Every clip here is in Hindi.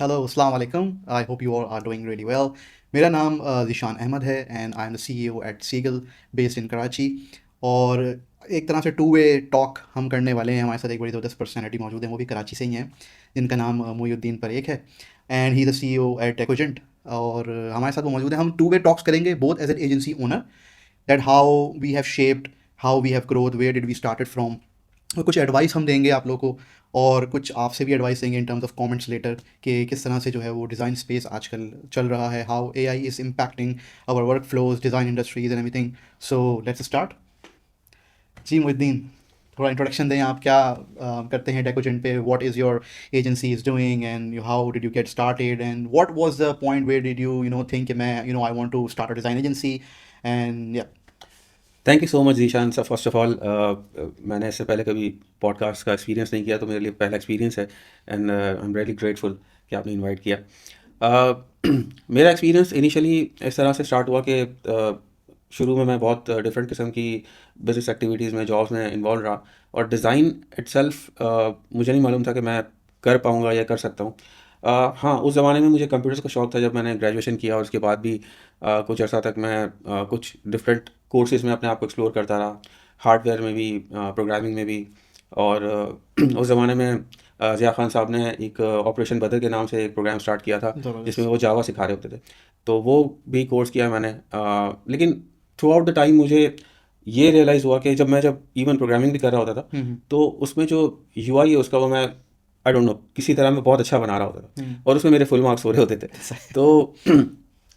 हेलो, अस्सलाम वालेकुम। I hope you all are doing really well. मेरा नाम ज़ीशान अहमद है and I am the CEO at Seagull based in Karachi. और एक तरह से टू वे टॉक हम करने वाले हैं। हमारे साथ एक बड़ी ज़बरदस्त पर्सनैलिटी मौजूद है, वो भी कराची से ही हैं, जिनका नाम मोइनुद्दीन परेख है and he the CEO at Tekogent. और हमारे साथ वो मौजूद है। हम टू वे टॉक्स करेंगे both as an agency owner, that how we have shaped, how we have growth, where did we started from. और कुछ एडवाइस हम देंगे आप लोगों को, और कुछ आपसे भी एडवाइस देंगे in terms of comments later कि किस तरह से जो है वो डिज़ाइन स्पेस आजकल चल रहा है, how AI is impacting our workflows, design industries and everything. So let's start. Ji Mohiuddin, थोड़ा इंट्रोडक्शन दें, आप क्या करते हैं टेकोजेंट पे, what is your agency is doing and how did you get started and what was the point where did you think कि मैं I want to start a design agency and या। Thank you so much Zeeshan. Sir first of all मैंने इससे पहले कभी पॉडकास्ट का एक्सपीरियंस नहीं किया, तो मेरे लिए पहला एक्सपीरियंस है and I am really grateful कि आपने इनवाइट किया। मेरा एक्सपीरियंस इनिशियली इस तरह से स्टार्ट हुआ कि शुरू में मैं बहुत डिफरेंट किस्म की बिजनेस एक्टिविटीज़ में, जॉब्स में इन्वॉल्व रहा, और डिज़ाइन इटसेल्फ मुझे नहीं मालूम था कि मैं कर पाऊँगा या कर सकता हूँ। हाँ, उस ज़माने में मुझे कंप्यूटर्स का शौक था जब मैंने ग्रेजुएशन किया, और उसके बाद भी कुछ अर्सा तक मैं कुछ डिफरेंट कोर्सेज़ में अपने आप को एक्सप्लोर करता रहा, हार्डवेयर में भी, प्रोग्रामिंग में भी। और उस ज़माने में ज़िया खान साहब ने एक ऑपरेशन बदर के नाम से एक प्रोग्राम स्टार्ट किया था, जिसमें ज़बरदस्त। वो जावा सिखा रहे होते थे। तो वो भी कोर्स किया मैंने। लेकिन थ्रू आउट द टाइम मुझे ये रियलाइज़ हुआ कि जब इवन प्रोग्रामिंग भी कर रहा होता था, तो उसमें जो यूआई है उसका, वो मैं आई डोंट नो किसी तरह मैं बहुत अच्छा बना रहा होता था, और उसमें मेरे फुल मार्क्स हो रहे होते थे। तो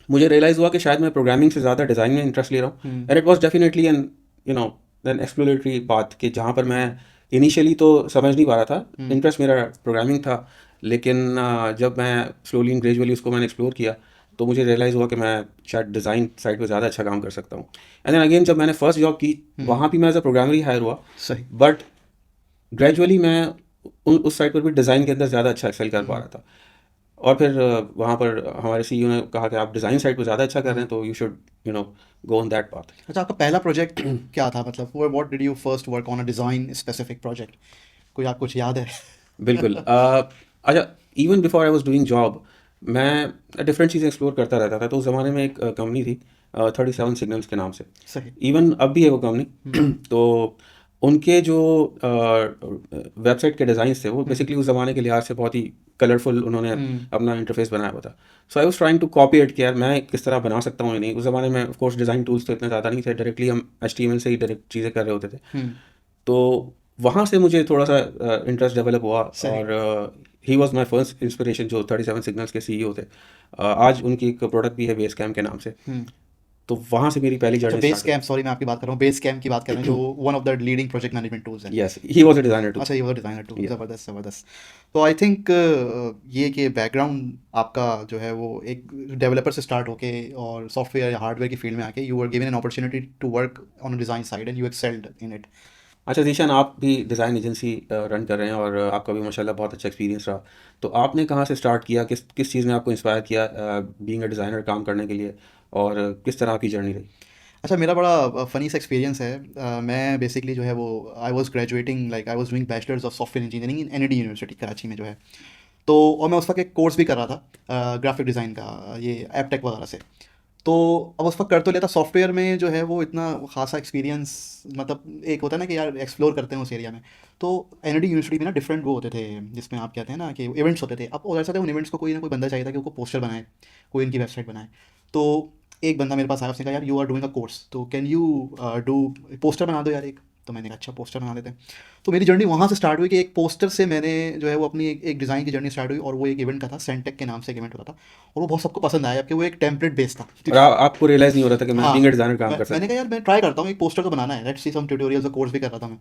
मुझे रियलाइज़ हुआ कि शायद मैं प्रोग्रामिंग से ज़्यादा डिज़ाइन में इंटरेस्ट ले रहा हूँ, and it was definitely an you know N exploratory path, कि जहाँ पर मैं इनिशियली तो समझ नहीं पा रहा था, इंटरेस्ट मेरा प्रोग्रामिंग था, लेकिन जब मैं स्लोली एंड ग्रेजुअली उसको मैंने एक्सप्लोर किया, तो मुझे रियलाइज़ हुआ कि मैं शायद डिज़ाइन साइड पे ज़्यादा अच्छा काम कर सकता हूँ। एंड देन अगेन जब मैंने फर्स्ट जॉब की, वहाँ भी मैं एज अ प्रोग्रामर ही हायर हुआ, सही। बट ग्रेजुअली मैं उस साइड पर भी डिज़ाइन के अंदर ज़्यादा अच्छा एक्सेल कर पा रहा था। और फिर वहाँ पर हमारे सीईओ ने कहा कि आप डिज़ाइन साइड पे ज़्यादा अच्छा कर रहे हैं, तो you should go on that path. अच्छा, आपका पहला प्रोजेक्ट क्या था, मतलब what did you first work on a design specific project? कोई आप कुछ याद है? बिल्कुल। अच्छा, even before I was doing job, मैं डिफरेंट चीज़ें एक्सप्लोर करता रहता था। तो उस ज़माने में एक कंपनी थी 37 सिग्नल्स के नाम से, सही। इवन अब भी है वो कंपनी। तो उनके जो वेबसाइट के डिज़ाइंस थे, वो बेसिकली उस ज़माने के लिहाज से बहुत ही कलरफुल उन्होंने अपना इंटरफेस बनाया हुआ था। So I was trying to copy it कि यार मैं किस तरह बना सकता हूँ या नहीं। उस ज़माने में ऑफ कोर्स डिज़ाइन टूल्स तो इतने ज़्यादा नहीं थे, डायरेक्टली हम HTML से ही डायरेक्ट चीज़ें कर रहे होते थे। तो वहाँ से मुझे थोड़ा सा इंटरेस्ट डेवलप हुआ, सही। और he was my first inspiration, जो 37 सिग्नल्स के सीईओ थे। आज उनकी एक प्रोडक्ट भी है बेस कैम्प के नाम से। तो वहाँ से मेरी पहली अच्छा, journey base start camp, sorry मैं आपकी बात कर रहा हूँ, बेस कैम्प की बात कर रहे हैं, जो one of the leading project management tools है। हुई। Yes, he was a designer too. अच्छा, ये वो डिज़ाइनर टूल, या ज़बरदस्त ज़बरदस्त। तो आई थिंक ये कि बैकग्राउंड आपका जो है वो एक डेवलपर से स्टार्ट होके और सॉफ्टवेयर या हार्डवेयर की फील्ड में आके you were given an opportunity to work on a design side and you excelled in it. अच्छा जीशान, आप भी डिज़ाइन एजेंसी रन कर रहे हैं, और आपका भी माशाल्लाह बहुत अच्छा एक्सपीरियंस रहा। तो आपने कहाँ से स्टार्ट किया, किस किस चीज़ ने आपको इंस्पायर किया बीइंग अ डिज़ाइनर काम करने के लिए, और किस तरह की जर्नी रही? अच्छा, मेरा बड़ा फ़नी सा एक्सपीरियंस है। मैं बेसिकली जो है वो I was graduating, like I was doing bachelors of software engineering in NED university Karachi में जो है। तो और मैं उस वक्त एक कोर्स भी कर रहा था ग्राफिक डिज़ाइन का, ये एप टेक वगैरह से। तो अब उस वक्त कर तो लेता, सॉफ्टवेयर में जो है वो इतना खासा एक्सपीरियंस, मतलब एक होता है ना कि यार एक्सप्लोर करते हैं उस एरिया में। तो एनईडी यूनिवर्सिटी में ना डिफरेंट वो होते थे, जिसमें आप कहते हैं ना कि इवेंट्स होते थे। अब उधर से उन इवेंट्स को कोई ना कोई बंदा चाहिए था कि उसको पोस्टर बनाए, कोई इनकी वेबसाइट बनाए। तो एक बंदा मेरे पास आया, उसने कहा यार you are doing a course, तो कैन यू डू पोस्टर बना दो यार एक। तो मैंने कहा अच्छा, पोस्टर बना लेते हैं। तो मेरी जर्नी वहाँ से स्टार्ट हुई कि एक पोस्टर से मैंने जो है वो अपनी एक डिज़ाइन की जर्नी स्टार्ट हुई, और वो एक इवेंट का था, सेंटेक के नाम से एक इवेंट होता था, और वो बहुत सबको पसंद आया, कि वो एक टेम्पलेट बेस्ड था। और आपको रियलाइज़ नहीं हो रहा था कि मैं बीइंग अ हाँ, डिज़ाइनर काम कर मैंने सकता कहा यार मैं ट्राई करता हूँ, एक पोस्टर तो बनाना है, let's see some tutorials, course भी कर रहा था मैं।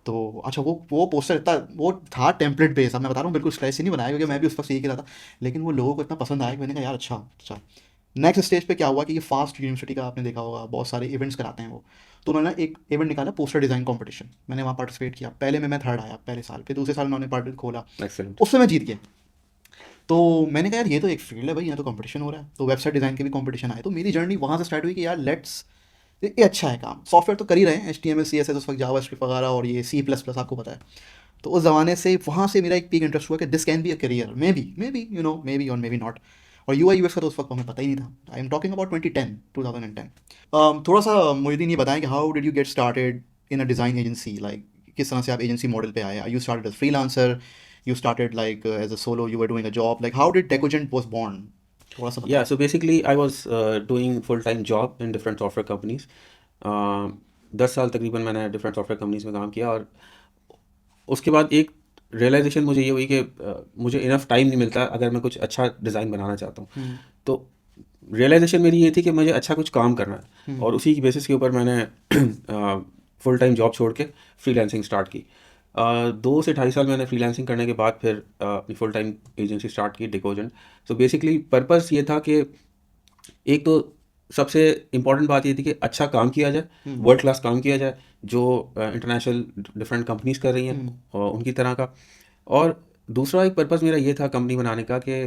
तो अच्छा, वो पोस्टर इतना वो था टेम्पलेट बेस, अब मैं बता रहा हूँ बिल्कुल स्लाइस ही नहीं बनाया, क्योंकि मैं भी उस वक्त सीख ही रहा था। लेकिन वो लोगों को इतना पसंद आया कि मैंने कहा यार अच्छा अच्छा। नेक्स्ट स्टेज पे क्या हुआ कि ये फास्ट यूनिवर्सिटी का आपने देखा होगा, बहुत सारे इवेंट्स कराते हैं वो। तो उन्होंने एक इवेंट निकाला, पोस्टर डिज़ाइन कंपटीशन। मैंने वहाँ पार्टिसिपेट किया, पहले में मैं थर्ड आया पहले साल, फिर दूसरे साल उन्होंने पार्ट खोला, हूँ। एक्सेलेंट। उससे मैं जीत गया। तो मैंने कहा यार ये तो एक फील्ड है भाई, यहाँ तो कंपटीशन हो रहा है। तो वेबसाइट डिज़ाइन के भी कंपटीशन आए, तो मेरी जर्नी वहाँ से स्टार्ट हुई कि यार लेट्स, ये अच्छा है काम, सॉफ्टवेयर तो कर ही रहे हैं, HTML CSS उस वक्त, जावा स्क्रिप्ट वगैरह, और ये C++ आपको पता है। तो उस ज़माने से वहाँ से मेरा एक पीक इंटरेस्ट हुआ कि this can be a career, maybe you know maybe और मे बी नॉट। और यूआई यूएक्स का तो उस वक्त हमें पता ही नहीं था। I am talking about 2010। थोड़ा सा मोहिदीन ये बताएं कि how did you get started in a design agency, like किस तरह से आप एजेंसी मॉडल पे आए? You started as freelancer, you started like as a solo, you were doing a job, like how did Tekogent was born? थोड़ा सा Yeah, बताएं। so basically I was doing full-time job in different software companies. 10 साल तकरीबन मैंने डिफरेंट सॉफ्टवेयर कंपनीज में काम किया, और उसके बाद एक रियलाइजेशन मुझे ये हुई कि मुझे इनफ टाइम नहीं मिलता अगर मैं कुछ अच्छा डिज़ाइन बनाना चाहता हूँ। हम्म। तो रियलाइजेशन मेरी ये थी कि मुझे अच्छा कुछ काम करना है, हम्म। और उसी की बेसिस के ऊपर मैंने फुल टाइम जॉब छोड़ के फ्रीलांसिंग स्टार्ट की। 2 से 2.5 साल मैंने फ्रीलांसिंग करने के बाद फिर अपनी फुल टाइम एजेंसी स्टार्ट की, डिकोजेंट। सो बेसिकली पर्पस ये था कि एक तो सबसे इम्पॉर्टेंट बात ये थी कि अच्छा काम किया जाए, हम्म। वर्ल्ड क्लास काम किया जाए, जो इंटरनेशनल डिफरेंट कंपनीज कर रही हैं हम्म। और उनकी तरह का। और दूसरा एक पर्पस मेरा ये था कंपनी बनाने का कि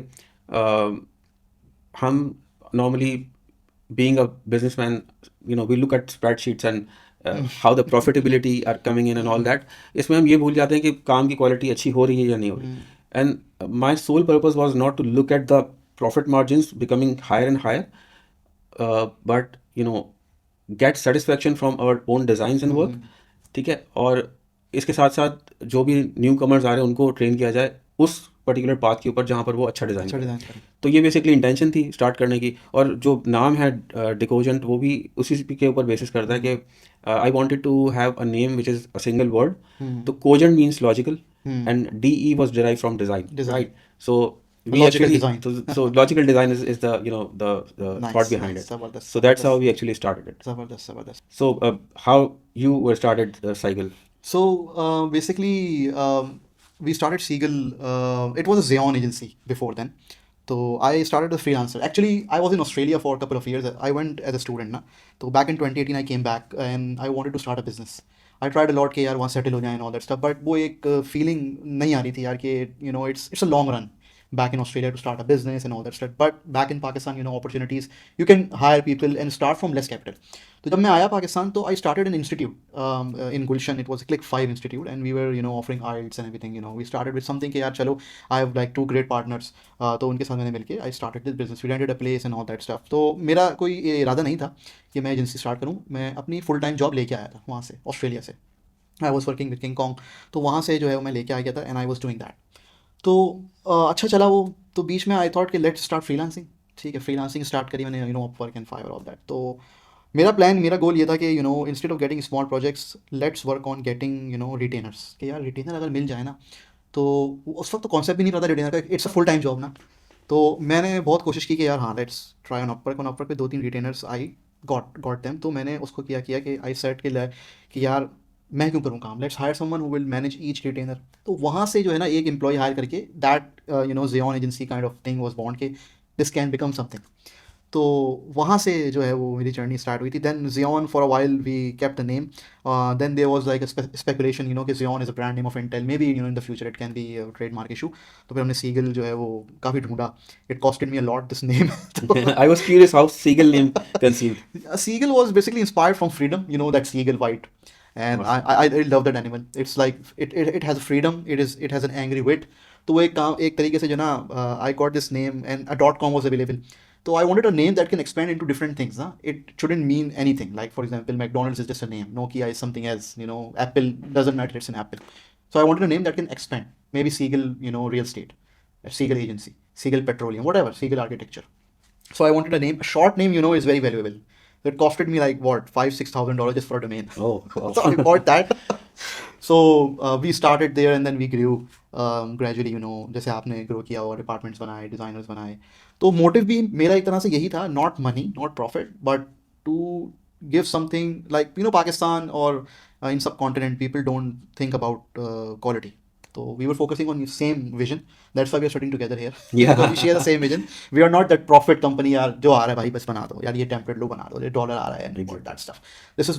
हम normally being a businessman, we look at spreadsheets and how the profitability are coming in and all that. इसमें हम ये भूल जाते हैं कि काम की क्वालिटी अच्छी हो रही है या नहीं हो रही। And my sole purpose was not to look at the profit margin becoming higher and higher, but get satisfaction from our own design and work. ठीक है, और इसके साथ साथ जो भी न्यू कमर्स आ रहे हैं उनको ट्रेन किया जाए उस पर्टिकुलर पाथ के ऊपर जहाँ पर वो अच्छा डिज़ाइन अच्छा करें। डिज़ाइन करें। तो ये बेसिकली इंटेंशन थी स्टार्ट करने की, और जो नाम है डिकोजेंट वो भी उसी के ऊपर बेसिस करता है कि I wanted to have a name which is a single word. तो cogent means logical, and D E was derive from design, design. Right? So we logical actually design. so logical design is the thought nice behind nice, it. ज़बरदस्त So that's how ज़बरदस्त we actually started it. ज़बरदस्त ज़बरदस्त। So how you were started Cycle? So basically, we started Seagull. It was a Xeon agency before then. So I started as a freelancer. Actually, I was in Australia for a couple of years. I went as a student ना. So back in 2018 I came back and I wanted to start a business. I tried a lot कि यार वहाँ settle हो जाए and all that stuff. But वो एक feeling नहीं आ रही थी यार कि it's a long run back in Australia to start a business and all that stuff. But back in Pakistan, opportunities, you can hire people and start from less capital. तो जब मैं आया पाकिस्तान तो I started an institute in Gulshan. It was click 5 institute and we were offering IELTS and everything. We started with something कि यार चलो, I have like 2 great partners. तो उनके साथ मैंने मिलके I started this business. We rented a place and all that stuff. तो मेरा कोई इरादा नहीं था कि मैं एजेंसी स्टार्ट करूँ. मैं अपनी फुल टाइम जॉब लेके आया था वहाँ से, ऑस्ट्रेलिया से. I was working with king Kong. तो वहाँ से जो है वो मैं लेके आ गया था and I was doing that. तो अच्छा चला वो. तो बीच में आई थॉट कि लेट्स स्टार्ट फ्रीलांसिंग. ठीक है, फ्रीलांसिंग स्टार्ट करी मैंने, Upwork and Fiverr all that. तो मेरा गोल ये था कि instead of getting small projects, let's work on getting retainers. कि यार रिटेनर अगर मिल जाए ना, तो उस वक्त तो कॉन्सेप्ट भी नहीं पता रिटेनर का. It's a full time job ना. तो मैंने बहुत कोशिश की कि यार हाँ, लेट्स ट्राई ऑन अपवर्क पे 2-3 रिटेनर्स आई गॉट देम. तो मैंने उसको किया कि आई सेट के लिए कि यार मैं क्यों करूँ काम, let's hire someone who will manage each retainer. तो वहाँ से जो है ना एक एम्प्लॉय हायर करके दैट ज़ियोन agency kind of thing was born के दिस कैन बिकम समथिंग. तो वहाँ से जो है वो मेरी जर्नी स्टार्ट हुई थी. Then Xeon for a while we kept the name. Then there was like speculation कि Xeon is a brand name of Intel, maybe in the future it can be trademark issue. तो फिर हमने सीगल जो है वो काफ़ी ढूंढा. It costed me a lot this name. तो I was curious how Seagull name conceived. seagull was basically inspired from freedom, that seagull white. And I, Awesome. I, I love that animal. It's like it has freedom. It has an angry wit. तो वो एक तरीके से जो ना, I got this name and a .com was available. So I wanted a name that can expand into different things. Huh? It shouldn't mean anything. Like for example, McDonald's is just a name. Nokia is something else. Apple doesn't matter. It's an Apple. So I wanted a name that can expand. Maybe Seagull, real estate, Seagull agency, Seagull petroleum, whatever, Seagull architecture. So I wanted a name. A short name, is very valuable. So it costed me like what, $5,000-6,000 just for a domain. Oh, wow. So I bought that. So we started there and then we grew gradually. जैसे आपने ग्रो किया और डिपार्टमेंट्स बनाए, डिज़ाइनर्स बनाए. तो मोटिव भी मेरा एक तरह से यही था, not money, not profit, but to give something like Pakistan और in subcontinent people don't think about quality. So we were focusing on the same vision. That's why we are sitting together here. Because we share the Yeah. same vision. We are not that profit company यार जो आ रहा है भाई बस बना दो यार, ये टेम्पलेट लो बना दो, ये डॉलर आ रहा है and all that stuff.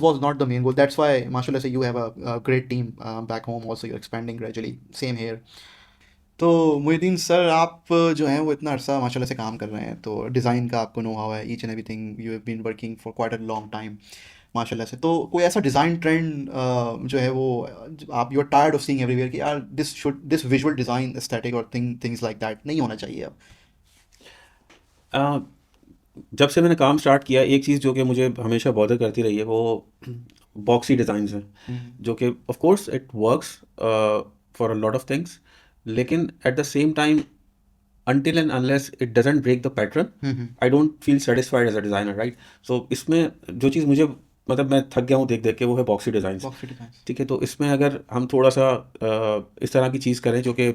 Was not the main goal. That's why माशाल्लाह से you have a great team back home also. You're expanding gradually. Same here. तो मोहिदीन सर, आप जो हैं वो इतना अरसा माशाल्लाह से काम कर रहे हैं, तो डिज़ाइन का आपको नो हाउ है, each and everything you have been working for quite a long time. माशाल्लाह से। तो कोई ऐसा डिज़ाइन ट्रेंड जो है वो आप you are tired of seeing everywhere कि यार दिस विजुअल डिज़ाइन एस्थेटिक और थिंग्स लाइक दैट नहीं होना चाहिए अब? अ, जब से मैंने काम स्टार्ट किया, एक चीज़ जो कि मुझे हमेशा बॉदर करती रही है वो बॉक्सी डिज़ाइंस हैं, हम्म, जो कि of course it works for a lot of things, लेकिन at the same time until and unless it doesn't break the pattern, hmm, I don't feel satisfied as a designer, right? So इसमें जो चीज़ मुझे, मतलब मैं थक गया हूँ देख देख के, वो है बॉक्सी डिज़ाइंस। Boxy designs. ठीक है, तो इसमें अगर हम थोड़ा सा इस तरह की चीज़ करें जो कि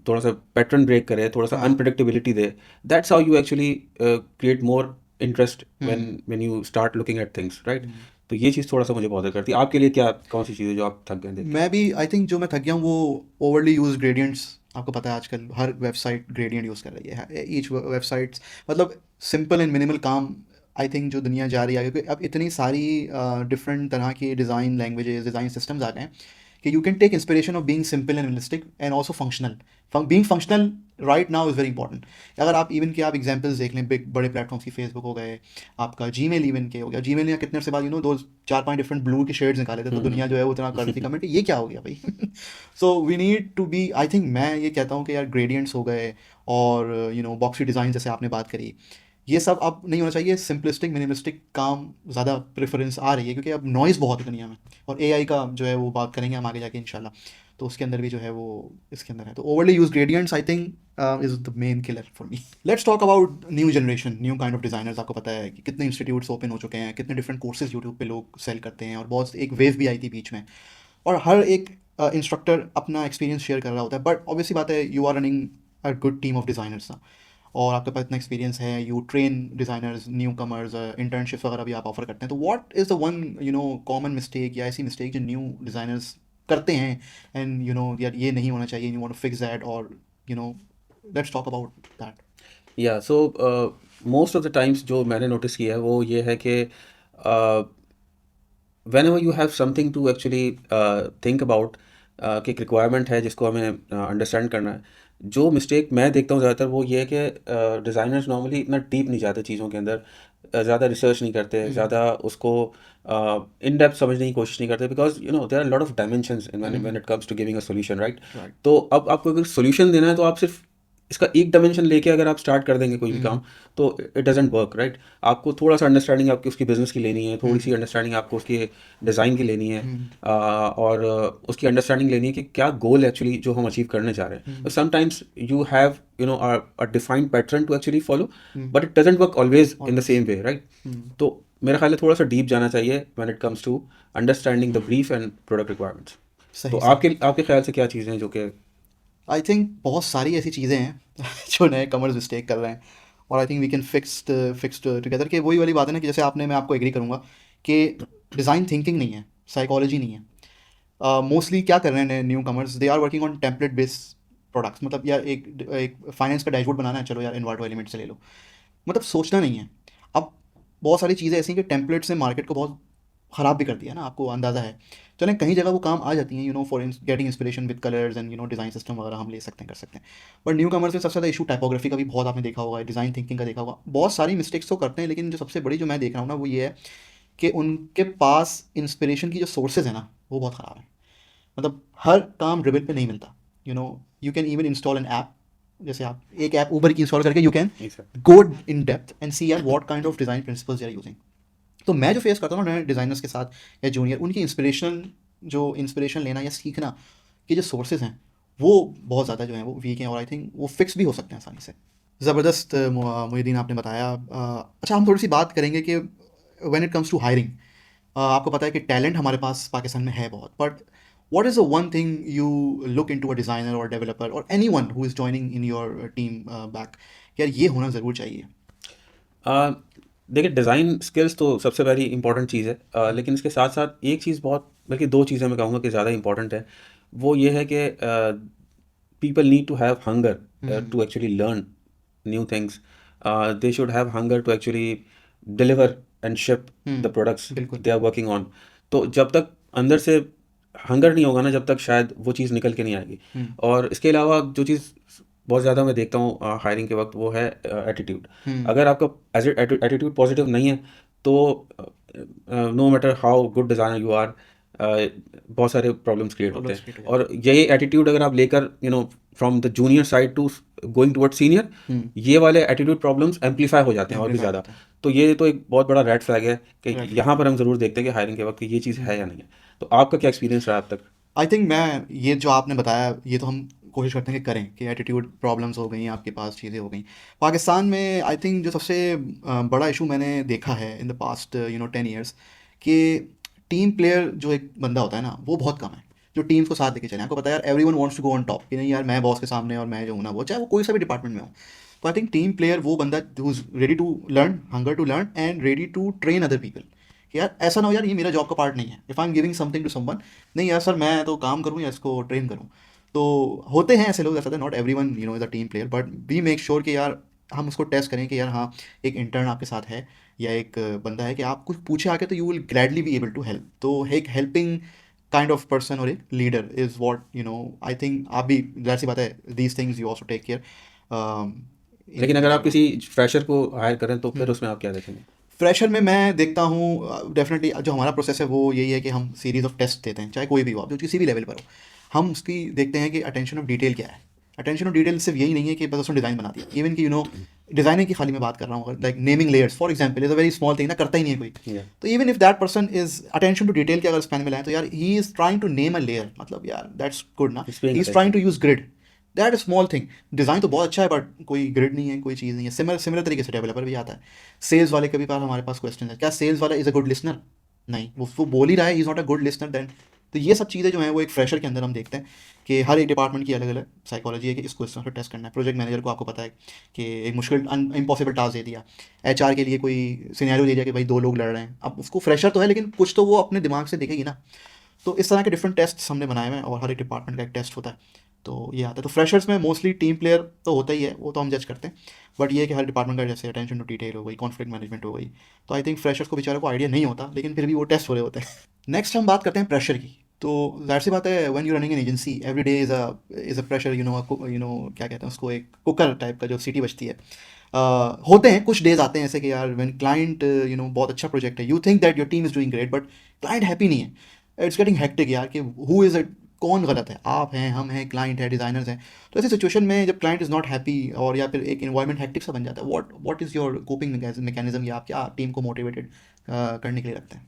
थोड़ा सा पैटर्न ब्रेक करे, थोड़ा सा हाँ। अनप्रडिक्टेबिलिटी दे, that's how you actually create more interest hmm, when you start looking at things, right? Hmm. तो ये चीज़ थोड़ा सा मुझे बॉदर करती है। आपके लिए क्या, कौन सी चीज़ है जो आप थक गए देख के? मैं भी आई थिंक जो मैं थक गया हूँ वो ओवरली यूज ग्रेडियंट्स। आपको पता है आजकल हर वेबसाइट ग्रेडियंट यूज़ कर रही है, ईच वेबसाइट्स। मतलब सिंपल एंड मिनिमल काम आई थिंक जो दुनिया जा रही है, क्योंकि अब इतनी सारी डिफरेंट तरह के डिज़ाइन लैंग्वेजेस, डिज़ाइन सिस्टम्स आ गए हैं कि you can take inspiration of being simple and realistic and also functional. Being functional right now is very important. अगर आप इवन के आप एग्जांपल्स देख लें, बिग बड़े प्लेटफॉर्म्स की, फेसबुक हो गए, आपका जीमेल इवन के हो गया। जीमेल ने कितने से बाद दो चार पांच डिफरेंट ब्लू के शेड्स निकाले थे, तो दुनिया जो है वो इतना कर रही थी कमेंट, ये क्या हो गया भाई। So we need to be, I think मैं ये कहता हूँ कि यार ग्रेडियंट्स हो गए और बॉक्सी डिज़ाइन जैसे आपने बात करी, ये सब अब नहीं होना चाहिए। सिंपलिस्टिक मिनिमलिस्टिक काम ज़्यादा प्रेफरेंस आ रही है, क्योंकि अब नॉइज़ बहुत है दुनिया में। और एआई का जो है वो बात करेंगे हम आगे जाके इंशाल्लाह, तो उसके अंदर भी जो है वो इसके अंदर है। तो overly use gradients I think is the main killer for me. Let's talk about new generation, new kind of designers. आपको पता है कि कितने इंस्टीट्यूट्स ओपन हो चुके हैं, कितने डिफरेंट कोर्सेज यूट्यूब पे लोग सेल करते हैं, और बहुत एक वेव भी आई थी बीच में, और हर एक इंस्ट्रक्टर अपना एक्सपीरियंस शेयर कर रहा होता है। बट ऑब्वियसली बात है, you are running a good team of designers ना, और आपके पास इतना एक्सपीरियंस है, you train designers, newcomers, internships वगैरह भी आप ऑफर करते हैं। तो what is the one common mistake या ऐसी मिस्टेक जो न्यू डिज़ाइनर्स करते हैं, एंड यार ये नहीं होना चाहिए, you want to fix that, और you know let's talk about that. या so most of the times जो मैंने नोटिस किया है वो ये है कि whenever you have something to actually think about, कि एक रिक्वायरमेंट है जिसको हमें अंडरस्टैंड करना है, जो मिस्टेक मैं देखता हूँ ज़्यादातर वो ये है कि डिज़ाइनर्स नॉर्मली इतना डीप नहीं जाते चीज़ों के अंदर, ज़्यादा रिसर्च नहीं करते, हम्म, ज़्यादा उसको इन डेप्थ समझने की कोशिश नहीं करते, because you know there are lot of dimensions in when it comes to giving a solution, right? Right. तो अब आपको अगर सॉल्यूशन देना है तो आप सिर्फ इसका एक डायमेंशन लेके अगर आप स्टार्ट कर देंगे कोई भी काम, तो इट डजेंट वर्क, राइट? आपको थोड़ा सा अंडरस्टैंडिंग आपकी उसकी बिजनेस की लेनी है, थोड़ी सी अंडरस्टैंडिंग आपको उसके डिज़ाइन की लेनी है, और उसकी अंडरस्टैंडिंग लेनी है कि क्या गोल एक्चुअली जो हम अचीव करने जा रहे हैं। Sometimes you have a defined pattern to actually follow, but it doesn't work always in the same way, right? तो मेरा ख्याल है थोड़ा सा डीप जाना चाहिए when it comes to understanding the brief and product requirements. तो सही सही। आपके आपके ख्याल से क्या चीज़ें हैं जो कि आई थिंक बहुत सारी ऐसी चीज़ें हैं जो नए कमर्स मिस्टेक कर रहे हैं, और I think we can fixed together. कि वही वाली बात है ना, कि जैसे आपने, मैं आपको एग्री करूँगा कि डिज़ाइन थिंकिंग नहीं है, साइकोलॉजी नहीं है। मोस्टली क्या कर रहे हैं newcomers, they are working on template based products. मतलब यार एक एक फाइनेंस का डैशबोर्ड बनाना है, चलो यार इन्वर्टो एलिमेंट से ले लो। मतलब सोचना नहीं है। अब बहुत सारी चीज़ें ऐसी हैं कि टेम्पलेट्स ने मार्केट को बहुत ख़राब भी कर दिया ना, आपको अंदाज़ा है। चलें कहीं जगह वो काम आ जाती हैं, for getting inspiration with colours and design system वगैरह हम ले सकते हैं, कर सकते हैं। बट न्यू कमर्स में सबसे ज़्यादा इशू टाइपोग्राफी का भी बहुत आपने देखा होगा, डिज़ाइन थिंकिंग का देखा होगा। बहुत सारी मिस्टेक्स तो करते हैं, लेकिन जो सबसे बड़ी जो मैं देख रहा हूँ ना, वो ये है कि उनके पास इंस्पिरेशन की जो सोर्सेज है ना, वो बहुत ख़राब है। मतलब हर काम ड्रिबल पे नहीं मिलता। You can even install an app, जैसे आप एक ऐप ऊबर की इंस्टॉल करके you can Exactly. Go in depth and see यार what kind of design principles are using. तो मैं जो फेस करता हूँ ना नए डिज़ाइनर्स के साथ या जूनियर, उनकी इंस्पिरेशन लेना या सीखना के जो सोर्सेज हैं, वो बहुत ज़्यादा जो है वो वीक हैं, और आई थिंक वो फिक्स भी हो सकते हैं आसानी से। ज़बरदस्त मोहिद्दीन आपने बताया। अच्छा, हम थोड़ी सी बात करेंगे कि when it comes to hiring, आपको पता है कि टैलेंट हमारे पास पाकिस्तान में है बहुत, but what is the one thing you look into a designer और डेवलपर और anyone who is joining in your team back, यार ये होना ज़रूर चाहिए? आ, देखिए, डिज़ाइन स्किल्स तो सबसे पहली इंपॉर्टेंट चीज़ है, लेकिन इसके साथ साथ एक चीज़, बहुत बल्कि दो चीज़ें मैं कहूँगा कि ज़्यादा इंपॉर्टेंट है। वो ये है कि people need to have hunger to actually learn new things. They should have hunger to actually deliver and ship the products बिल्कुल। They are working on. तो जब तक अंदर से हंगर नहीं होगा ना, जब तक शायद वो चीज़ निकल के नहीं आएगी। हम्म, और इसके अलावा जो चीज़ बहुत ज़्यादा मैं देखता हूँ हायरिंग के वक्त, वो है एटीट्यूड। हम्म, अगर आपका एटीट्यूड पॉजिटिव नहीं है, तो no matter how good designer you are, बहुत सारे प्रॉब्लम्स क्रिएट होते प्रॉब्लम्स हैं। क्रिएट हो और यही एटीट्यूड अगर आप लेकर from the junior side to going toward senior, जाते ये वाले एटीट्यूड प्रॉब्लम्स एम्पलीफाई हो जाते हैं और भी एम्पलीफाई ज़्यादा। होता है। तो ये तो एक बहुत बड़ा रेड फ्लैग है कि रेड यहाँ फ्लैग। पर हम ज़रूर देखते हैं कि हायरिंग के वक्त कि ये चीज़ है या नहीं है। तो आपका क्या एक्सपीरियंस रहा अब तक? आई थिंक मैं ये जो आपने बताया ये तो हम कोशिश करते हैं कि करें कि एटीट्यूड प्रॉब्लम्स हो गई आपके पास, चीज़ें हो गई पाकिस्तान में। आई थिंक जो सबसे बड़ा इशू मैंने देखा है इन द पास्ट 10 ईयर्स कि टीम प्लेयर जो एक बंदा होता है ना वो बहुत कम है जो टीम्स को साथ लेके चले। आपको पता है यार, everyone wants to go on top कि नहीं यार मैं बॉस के सामने और मैं जो हूँ ना वो, चाहे वो कोई सा भी डिपार्टमेंट में हो। तो आई थिंक टीम प्लेयर वो बंदा who is ready to learn, hunger to learn and ready to train other people. कि यार ऐसा ना हो यार ये मेरा जॉब का पार्ट नहीं है, if I am giving something to someone, नहीं यार सर मैं तो काम करूँ या इसको ट्रेन करूँ। तो होते हैं ऐसे लोग, ऐसा not every one is a team player, but we make sure कि यार हम उसको टेस्ट करें कि यार हाँ एक इंटर्न आपके साथ है या एक बंदा है कि आप कुछ पूछे आके तो you will gladly be able to help. तो एक हेल्पिंग काइंड ऑफ पर्सन और एक leader is what I think आप भी जाहिर सी बात है these things you also take care लेकिन इन अगर आप योर किसी फ्रेशर को हायर करें तो फिर वर्क। उसमें आप क्या देखेंगे? फ्रेशर में मैं देखता हूँ डेफिनेटली जो हमारा प्रोसेस है वो यही है कि हम सीरीज़ ऑफ टेस्ट देते हैं, चाहे कोई भी हो आप जो किसी भी लेवल पर हो। हम उसकी देखते हैं कि अटेंशन ऑफ डिटेल क्या है। अटेंशन ऑफ डिटेल सिर्फ यही नहीं है कि बस उसने डिज़ाइन बना दिया, इवन कि डिज़ाइनिंग की खाली मैं बात कर रहा हूँ, like naming layers for example is a very small thing ना, करता ही नहीं है कोई। या तो even if that person is attention to detail के अगर स्पैन में लाए तो यार he is trying to name a layer, मतलब यार दैट्स गुड ना। इस पे he is trying to use grid, that is small thing. Design तो बहुत अच्छा है बट कोई ग्रिड नहीं है, कोई चीज़ नहीं है। सिमिलर सिमिलर तरीके से डेवलपर भी आता है। सेल्स वाले के भी पास हमारे पास क्वेश्चन है, क्या सेल्स वाला इज़ अ गुड लिसनर? नहीं, वो बोल ही रहा है he is not a good listener then. तो ये सब चीज़ें जो हैं वो एक फ्रेशर के अंदर हम देखते हैं कि हर एक डिपार्टमेंट की अलग अलग साइकोलॉजी है कि इसको इस तरह से टेस्ट करना है। प्रोजेक्ट मैनेजर को आपको पता है कि एक मुश्किल इम्पॉसिबल टास्क दे दिया, एचआर के लिए कोई सिनेरियो दे दिया कि भाई दो लोग लड़ रहे हैं, अब उसको फ्रेशर तो है लेकिन कुछ तो वो अपने दिमाग से देखेगी ना। तो इस तरह के डिफरेंट टेस्ट हमने बनाए हुए हैं और हर एक डिपार्टमेंट का एक टेस्ट होता है। तो ये आता है। तो फ्रेशर्स में मोस्टली टीम प्लेयर तो होता ही है, वो तो हम जज करते हैं। बट ये है कि हर डिपार्टमेंट का जैसे अटेंशन टू डिटेल हो गई, कॉन्फ्लिक्ट मैनेजमेंट हो गई, तो आई थिंक फ्रेशर्स को बेचारे को आइडिया नहीं होता लेकिन फिर भी वो टेस्ट हो रहे होते हैं। नेक्स्ट हम बात करते हैं प्रेशर की। तो जाहिर सी बात है, when you running an agency every day is a pressure, क्या कहते हैं उसको, एक कुकर टाइप का जो सीटी बजती है। होते हैं कुछ डेज आते हैं ऐसे कि यार व्हेन क्लाइंट बहुत अच्छा प्रोजेक्ट है, you think that your team is doing great but client happy नहीं है। इट्स गेटिंग हेक्टिक यार कि हु इज़ इट, कौन गलत है, आप हैं, हम हैं, क्लाइंट है, डिज़ाइनर्स हैं। तो ऐसी सिचुएशन में जब क्लाइंट इज़ नॉट हैप्पी और या फिर एक इन्वायरमेंट हेक्टिक सा बन जाता है, what is your coping mechanism या आप क्या टीम को मोटिवेटेड करने के लिए रखते हैं?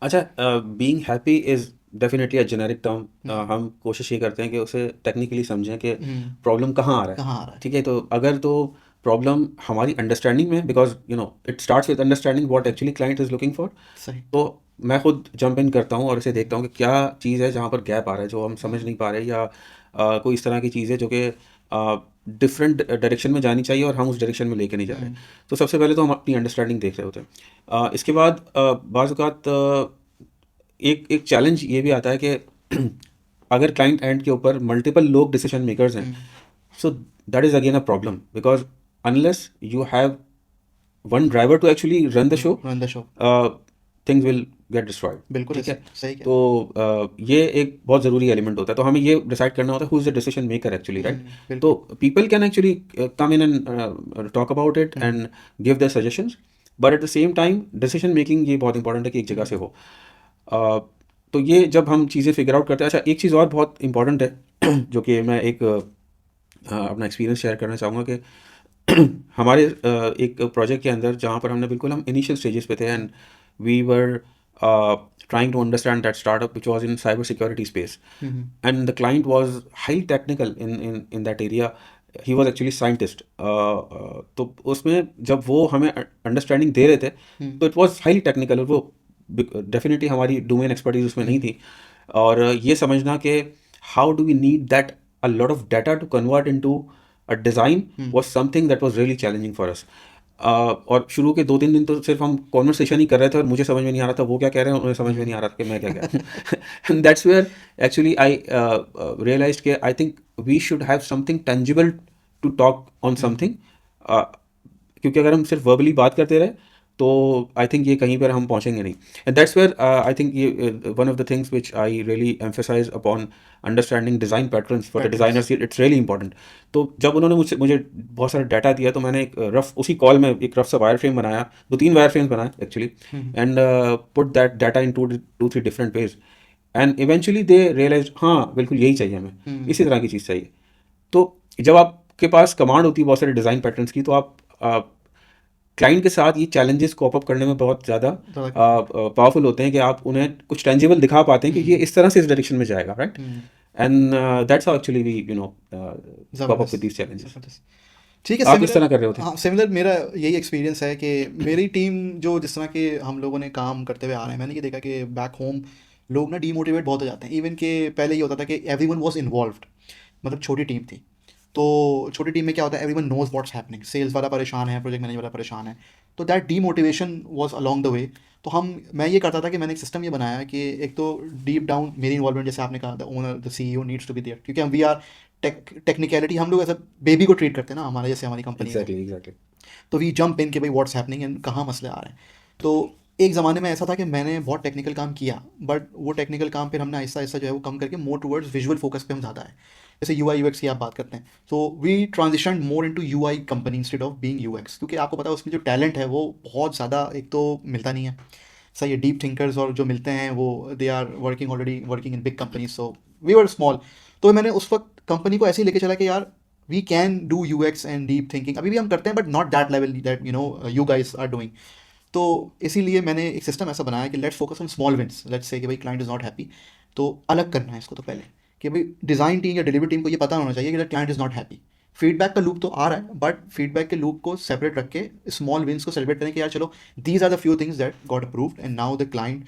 अच्छा, being happy is definitely a generic term. Hmm. हम कोशिश ये करते हैं कि उसे टेक्निकली समझें कि हम्म। प्रॉब्लम कहाँ आ रहा है। कहाँ आ रहा है? ठीक है, तो अगर तो प्रॉब्लम हमारी अंडरस्टैंडिंग में, because it starts with understanding what actually client is looking for. सही। तो मैं खुद जंप इन करता हूँ और इसे देखता हूँ कि क्या चीज़ है जहाँ पर गैप आ रहा है जो हम समझ नहीं पा रहे, या कोई इस तरह की चीज़ है जो कि डिफरेंट डायरेक्शन में जानी चाहिए और हम उस डायरेक्शन में लेके नहीं जा रहे। तो सबसे पहले तो हम अपनी अंडरस्टैंडिंग देख रहे होते हैं। इसके बाद बाज़ औक़ात एक एक चैलेंज ये भी आता है कि अगर क्लाइंट एंड के ऊपर मल्टीपल लोग डिसीजन मेकर्स हैं, so that is again a problem, because unless you have one driver to actually run the show, run the show. Things will get destroyed. बिल्कुल ठीक है, ऐसे सही कह तो ये एक बहुत ज़रूरी एलिमेंट होता है। तो हमें ये डिसाइड करना होता है who is the decision maker actually, रहे राइट? हैं। तो बिल्कुल। People can actually come in and talk about it and give their suggestions, but at the same time decision making ये बहुत इंपॉर्टेंट है कि एक जगह से हो। तो ये जब हम चीज़ें फिगर आउट करते हैं। अच्छा, एक चीज़ और बहुत इंपॉर्टेंट है जो कि मैं एक अपना एक्सपीरियंस शेयर करना चाहूँगा कि हमारे एक प्रोजेक्ट के अंदर जहाँ पर हमने बिल्कुल हम इनिशियल स्टेजेस पे थे, and we were trying to understand that startup which was in cyber security space, and the client was highly technical in that area. He was actually scientist. तो उसमें जब वो हमें अंडरस्टैंडिंग दे रहे थे तो इट वाज हाईली टेक्निकल, और वो डेफिनेटली हमारी डोमेन एक्सपर्टीज उसमें नहीं थी। और ये समझना कि how do we need that a lot of data to convert into a design was something that was really challenging for us. और शुरू के 2-3 दिन तो सिर्फ हम कॉन्वर्सेशन ही कर रहे थे और मुझे समझ में नहीं आ रहा था वो क्या कह रहे हैं, उन्हें समझ में नहीं आ रहा था कि मैं क्या कह रहा हूँ। And that's where actually I realized कि I think we should have something tangible to talk on something, क्योंकि अगर हम सिर्फ वर्बली बात करते रहे तो आई थिंक ये कहीं पर हम पहुंचेंगे नहीं. And that's where I think ये one of the things which I really emphasize upon understanding design patterns for the patterns designers. It's really important. तो जब उन्होंने मुझे बहुत सारा डाटा दिया, तो मैंने एक रफ उसी कॉल में एक रफ सा वायर फ्रेम बनाया, 2-3 वायर फ्रेम्स बनाए actually, and put that data in 2-3 different ways. And eventually they realise, हाँ बिल्कुल यही चाहिए हमें, इसी तरह की चीज़ चाहिए. तो जब आपके पास कमांड होती है बहुत सारे डिज़ाइन पैटर्न्स की, तो आप क्लाइंट के साथ ये चैलेंजेस कोप अप करने में बहुत ज़्यादा पावरफुल होते हैं कि आप उन्हें कुछ टेंजिबल दिखा पाते हैं कि ये इस तरह से इस डायरेक्शन में जाएगा, right. And that's how actually we cope up with these challenges. ठीक है. आप इस तरह कर रहे होते. हाँ, सिमिलर मेरा यही एक्सपीरियंस है कि मेरी टीम जो जिस तरह के हम लोगों ने काम करते हुए आ रहे हैं, मैंने ये देखा कि बैक होम लोग ना डीमोटिवेट बहुत हो जाते हैं. इवन कि पहले ये होता था कि एवरीवन वाज इन्वॉल्व्ड, मतलब छोटी टीम थी. तो छोटी टीम में क्या होता है, everyone knows what's happening, sales वाला परेशान है, प्रोजेक्ट मैनेजर वाला परेशान है. तो that demotivation was along the way. तो मैं ये करता था कि मैंने एक सिस्टम ये बनाया कि एक तो डीप डाउन मेरी इन्वॉल्वमेंट, जैसे आपने कहा, the owner the CEO needs to be there, क्योंकि हम वी आर टेक्निकलिटी, हम लोग ऐसा बेबी को ट्रीट करते हैं ना, हमारे जैसे हमारी कंपनी है. एग्जैक्टली. तो वी जंप इन कि भाई व्हाट्स हैपनिंग एंड कहाँ मसले आ रहे हैं. तो एक ज़माने में ऐसा था कि मैंने बहुत टेक्निकल काम किया, बट वो टेक्निकल काम फिर हमने आहिस्ता आहिस्ता जो है वो कम करके मोर टुवर्ड्स विजुअल फोकस पे हम ज़्यादा है. जैसे यू आई यू एक्स की आप बात करते हैं, तो we transition more into UI company instead of being UX, क्योंकि आपको पता है उसमें जो टैलेंट है वो बहुत ज़्यादा एक तो मिलता नहीं है. सही है, डीप थिंकर्स और जो मिलते हैं वो they are working already working in big companies, so we were small. तो मैंने उस वक्त कंपनी को ऐसे ही लेके चला कि यार we can do UX and deep thinking, अभी भी हम करते हैं but not that level that you guys are doing. तो इसीलिए मैंने एक सिस्टम ऐसा बनाया कि let's focus on small wins. Let's say कि भाई क्लाइंट इज़ नॉट हैप्पी, तो अलग करना है इसको. तो पहले कि भाई डिज़ाइन टीम या डिलीवरी टीम को ये पता होना चाहिए कि client is not happy. Feedback का लूप तो आ रहा है, बट फीडबैक के लूप को सेपरेट रख के स्मॉल विंस को सेलिब्रेट करें कि यार चलो these are the few things that got approved and now the client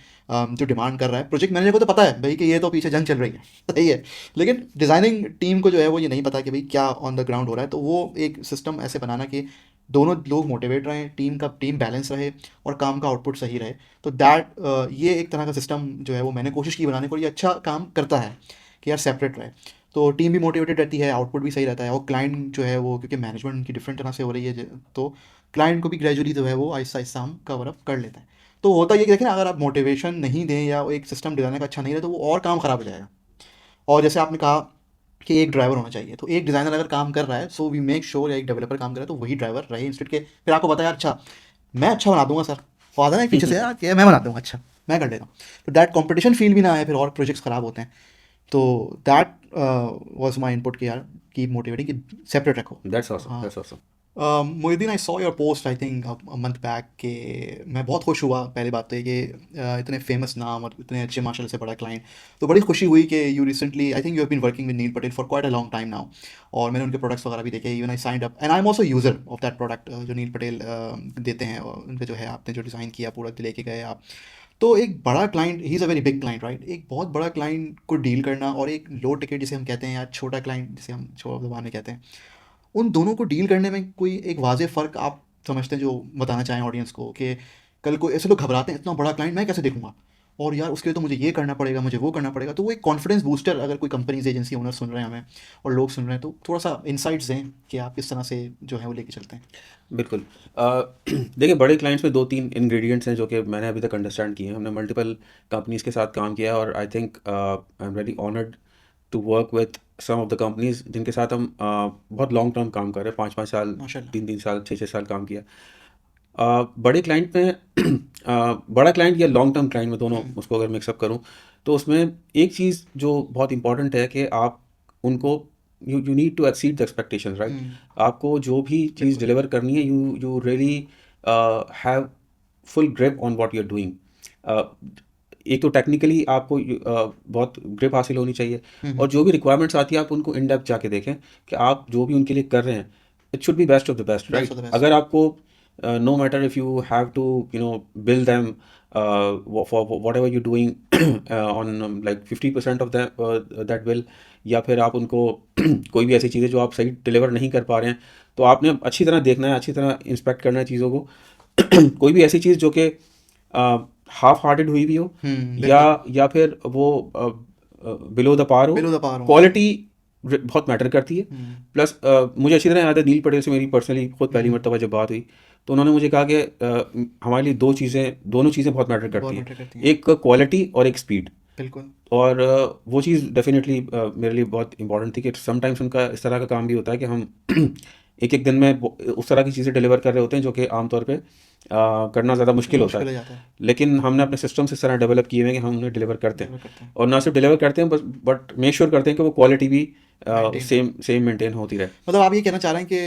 जो डिमांड कर रहा है. प्रोजेक्ट मैनेजर को तो पता है भाई कि ये तो पीछे जंग चल रही है सही है, लेकिन डिज़ाइनिंग टीम को जो है वो ये नहीं पता कि भाई क्या ऑन द ग्राउंड हो रहा है. तो वो एक सिस्टम ऐसे बनाना कि दोनों लोग मोटिवेट रहें, टीम बैलेंस रहे और काम का आउटपुट सही रहे. तो दैट ये एक तरह का सिस्टम जो है वो मैंने कोशिश की बनाने को, ये अच्छा काम करता है कि यार सेपरेट रहे. तो टीम भी मोटिवेटेड रहती है, आउटपुट भी सही रहता है, और क्लाइंट जो है वो, क्योंकि मैनेजमेंट उनकी डिफरेंट तरह से हो रही है, तो क्लाइंट को भी ग्रेजुअली जो है वो आहिस्ता आहिस्ता हम कवर अप कर लेते हैं. तो होता ये कि देखें ना, अगर आप मोटिवेशन नहीं दें या एक सिस्टम डिज़ाइन का अच्छा नहीं रहे तो वो और काम ख़राब हो जाएगा. और जैसे आपने कहा कि एक ड्राइवर होना चाहिए, तो एक डिज़ाइनर अगर काम कर रहा है, सो वी मेक श्योर, या एक डेवलपर काम कर रहा है तो वही ड्राइवर रहे, इंस्टेड के फिर आपको पता है यार अच्छा मैं अच्छा बना दूंगा सर, फादर है पीछे से यार कि मैं बना दूंगा, अच्छा मैं कर देता हूँ. तो दैट कंपटीशन फील भी ना आए फिर और प्रोजेक्ट्स ख़राब होते हैं. तो दैट वाज माय इनपुट कि यार कीप मोटिवेटिंग, कि सेपरेट रखो. That's awesome. हाँ. That's awesome. Mohiuddin, I saw your post I think a month back के, मैं बहुत खुश हुआ. पहली बात तो ये कि इतने फेमस नाम और इतने अच्छे माशाल्लाह से बड़ा क्लाइंट, तो बड़ी खुशी हुई कि you recently, I think you have been working with Neil Patel for quite a long time now, और मैंने उनके प्रोडक्ट्स वगैरह भी देखे. Even I signed up and I am also user of that product जो नील पटेल देते हैं, और उनका जो है आपने जो डिज़ाइन किया पूरा लेके गए आप. तो एक बड़ा client, he is a very big client right, एक बहुत बड़ा क्लाइंट को डील करना और एक लो टिकट जिसे हम कहते हैं, या छोटा क्लाइंट जिसे हम छोटा जबान में कहते हैं, उन दोनों को डील करने में कोई एक वाज़ेह फ़र्क आप समझते हैं जो बताना चाहें ऑडियंस को, कि कल को ऐसे लोग घबराते हैं इतना बड़ा क्लाइंट मैं कैसे देखूंगा, और यार उसके लिए तो मुझे ये करना पड़ेगा, मुझे वो करना पड़ेगा. तो वो एक कॉन्फिडेंस बूस्टर, अगर कोई कंपनीज एजेंसी ओनर सुन रहे हैं हमें और लोग सुन रहे हैं, तो थोड़ा सा इंसाइट्स दें कि आप किस तरह से जो है वो लेके चलते हैं. बिल्कुल. देखिए, बड़े क्लाइंट्स में 2-3 इंग्रेडिएंट्स हैं जो कि मैंने अभी तक अंडरस्टैंड किए हैं. हमने मल्टीपल कंपनीज़ के साथ काम किया है, और I think I am very honoured to work with some of the companies जिनके साथ हम बहुत लॉन्ग टर्म काम कर रहे हैं. 5-5 साल, माशाल्लाह. 3-3 साल, 6-6 साल काम किया. बड़े क्लाइंट में बड़ा क्लाइंट या लॉन्ग टर्म क्लाइंट में, दोनों उसको अगर मिक्सअप करूं, तो उसमें एक चीज़ जो बहुत इंपॉर्टेंट है कि आप उनको, you need to exceed the expectations, right. आपको जो भी चीज़ डिलीवर करनी है, you really have full grip on what you are doing. एक तो टेक्निकली आपको बहुत ग्रिप हासिल होनी चाहिए, और जो भी रिक्वायरमेंट्स आती है आप उनको इन डेप्थ जाके देखें कि आप जो भी उनके लिए कर रहे हैं, it should be best of the best, Best right. of the best. अगर आपको no matter if you have to build them for whatever you're doing on like 50% of that will, या फिर आप उनको कोई भी ऐसी चीज़ें जो आप सही डिलीवर नहीं कर पा रहे हैं, तो आपने अच्छी तरह देखना है, अच्छी तरह इंस्पेक्ट करना है चीज़ों को. कोई भी ऐसी चीज़ जो कि हाफ हार्टेड हुई भी हो, या फिर वो बिलो द पार Below हो, the par हो. क्वालिटी बहुत मैटर करती है. प्लस मुझे अच्छी तरह याद है, नील पटेल से मेरी पर्सनली खुद पहली मरतबा जब बात हुई, तो उन्होंने मुझे कहा कि हमारे लिए दोनों चीज़ें बहुत मैटर बहुत करती मैटर हैं, करती हैं। एक क्वालिटी और एक स्पीड। बिल्कुल। और वो चीज़ डेफिनेटली मेरे लिए बहुत इंपॉर्टेंट थी कि समटाइम्स उनका इस तरह का काम भी होता है कि हम एक एक दिन में उस तरह की चीज़ें डिलीवर कर रहे होते हैं जो कि आमतौर पे करना ज़्यादा मुश्किल होता मुश्किल है, हो जाता है। लेकिन हमने अपने सिस्टम इस तरह डेवलप किए हुए हैं कि हम उन्हें डिलीवर करते हैं। डिलीवर करते हैं। और ना सिर्फ डिलीवर करते हैं बट मेक श्योर करते हैं कि वो क्वालिटी भी मेंटेन रहे। सेम सेम मेंटेन होती रहे। मतलब आप ये कहना चाह रहे हैं कि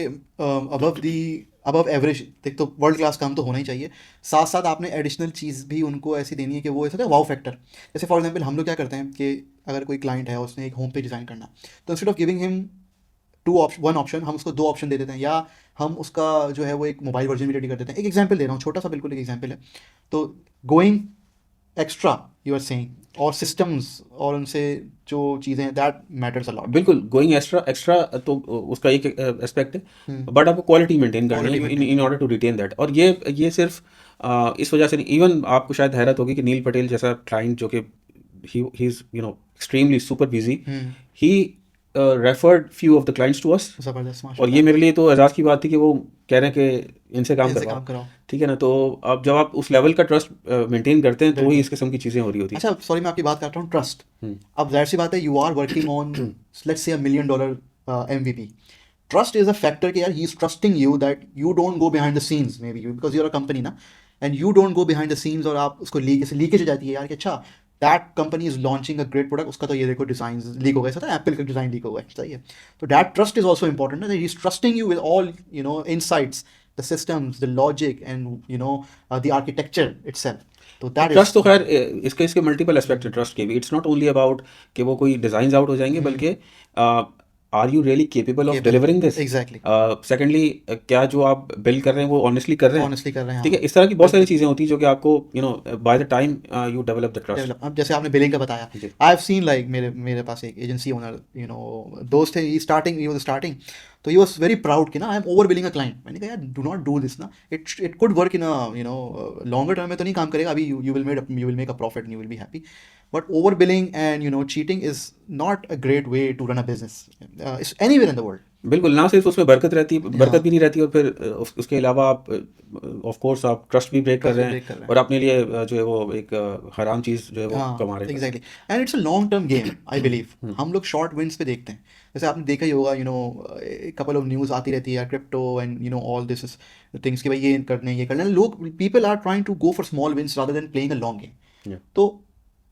अबव एवरेज, देख तो वर्ल्ड क्लास काम तो होना ही चाहिए, साथ साथ आपने एडिशनल चीज़ भी उनको ऐसी देनी है कि वो ऐसा था वाओ फैक्टर। जैसे फॉर एग्जांपल हम लोग क्या करते हैं कि अगर कोई क्लाइंट है उसने एक होम पेज डिज़ाइन करना, तो instead of giving him one option, हम उसको दो ऑप्शन दे देते हैं, या हम उसका जो है वो एक मोबाइल वर्जन भी रेडी कर देते हैं। एक एग्जांपल दे रहा हूँ, छोटा सा बिल्कुल एक एग्जांपल है। तो going extra, you are saying, और सिस्टम्स और उनसे जो चीज़ें हैं दैट मैटर्स अ लॉट। बिल्कुल, गोइंग एक्स्ट्रा एक्स्ट्रा तो उसका एक एस्पेक्ट है, बट आपको क्वालिटी मेंटेन करनी क्वालिटी है इन मेंटेन इन करनी ऑर्डर टू रिटेन दैट। और ये सिर्फ इस वजह से नहीं, इवन आपको शायद हैरत होगी कि नील पटेल जैसा क्लाइंट जो कि he is extremely super busy, है। He referred few of the clients to us. ज़बरदस्त, और ये माशाल्लाह। मेरे लिए तो एजाज़ की बात थी कि वो कह रहे हैं कि इनसे काम इनसे करवाओ। काम कराओ। ठीक है ना, तो अब जब आप उस लेवल का ट्रस्ट मेंटेन करते हैं तो ही बिल्कुल। इस किस्म की चीज़ें हो रही होती अच्छा, सॉरी मैं आपकी बात कर रहा हूँ, ट्रस्ट। हैं। अब जाहिर सी बात है, you are working on let's say $1 million MVP। Trust is a factor कि यार he is trusting you that you don't go behind the scenes, maybe because you are a company ना, and you don't go behind the scenes, और आप उसको लीकेज हो जाती है यार कि अच्छा that company is launching a great product, उसका तो ये देखो डिजाइन लीक हो गया, ऐसा था एप्पल का डिजाइन लीक हो गया, सही है। तो that trust is also important ना, he is trusting you with all insights, the systems, the logic, and the architecture itself. तो दैट इज ट्रस्ट तो खैर इसके इसके मल्टीपल एस्पेक्ट है ट्रस्ट के भी। इट्स नॉट ओनली अबाउट कि वो कोई डिजाइन आउट हो जाएंगे, बल्कि are you really capable of capable, delivering this. Exactly, secondly, क्या जो आप बिल्ड कर रहे हैं वो ऑनेस्टली कर रहे हैं। ऑनेस्टली कर रहे हैं, ठीक है, हाँ। इस तरह की बहुत सारी बिल्कुल। चीज़ें होती हैं जो कि आपको by the time you develop the trust. Develop, अब जैसे आपने बिलिंग का बताया, जी। आई हैव सीन लाइक मेरे मेरे पास एक एजेंसी ओनर दोस्त है, ही वाज स्टार्टिंग, तो ही वाज वेरी प्राउड कि ना I am over billing a client. मैंने कहा यार डू नॉट डू दिस ना, it could work in a longer term में तो नहीं काम करेगा, अभी you will make a profit and you will be happy, but over billing and cheating is not a great way to run a business anywhere in the world. बिल्कुल, ना सिर्फ उसमें बरकत रहती, बरकत हाँ, भी नहीं रहती, और फिर उसके अलावा आप ऑफ कोर्स आप ट्रस्ट भी ब्रेक कर ट्रस्ट भी रहे हैं, ब्रेक कर रहे और हैं। अपने लिए जो है वो एक हराम चीज़ जो है वो हाँ, कमा रहे हैं पैसे। Exactly, and it's a long term game, I believe. हम लोग शॉर्ट विंस पे देखते हैं, जैसे आपने देखा ही होगा, कपल ऑफ न्यूज़ आती रहती है crypto and all this things कि भाई ये करने हैं, ये करने हैं, लोग people are trying to go for small wins rather than playing a long game. Yeah. तो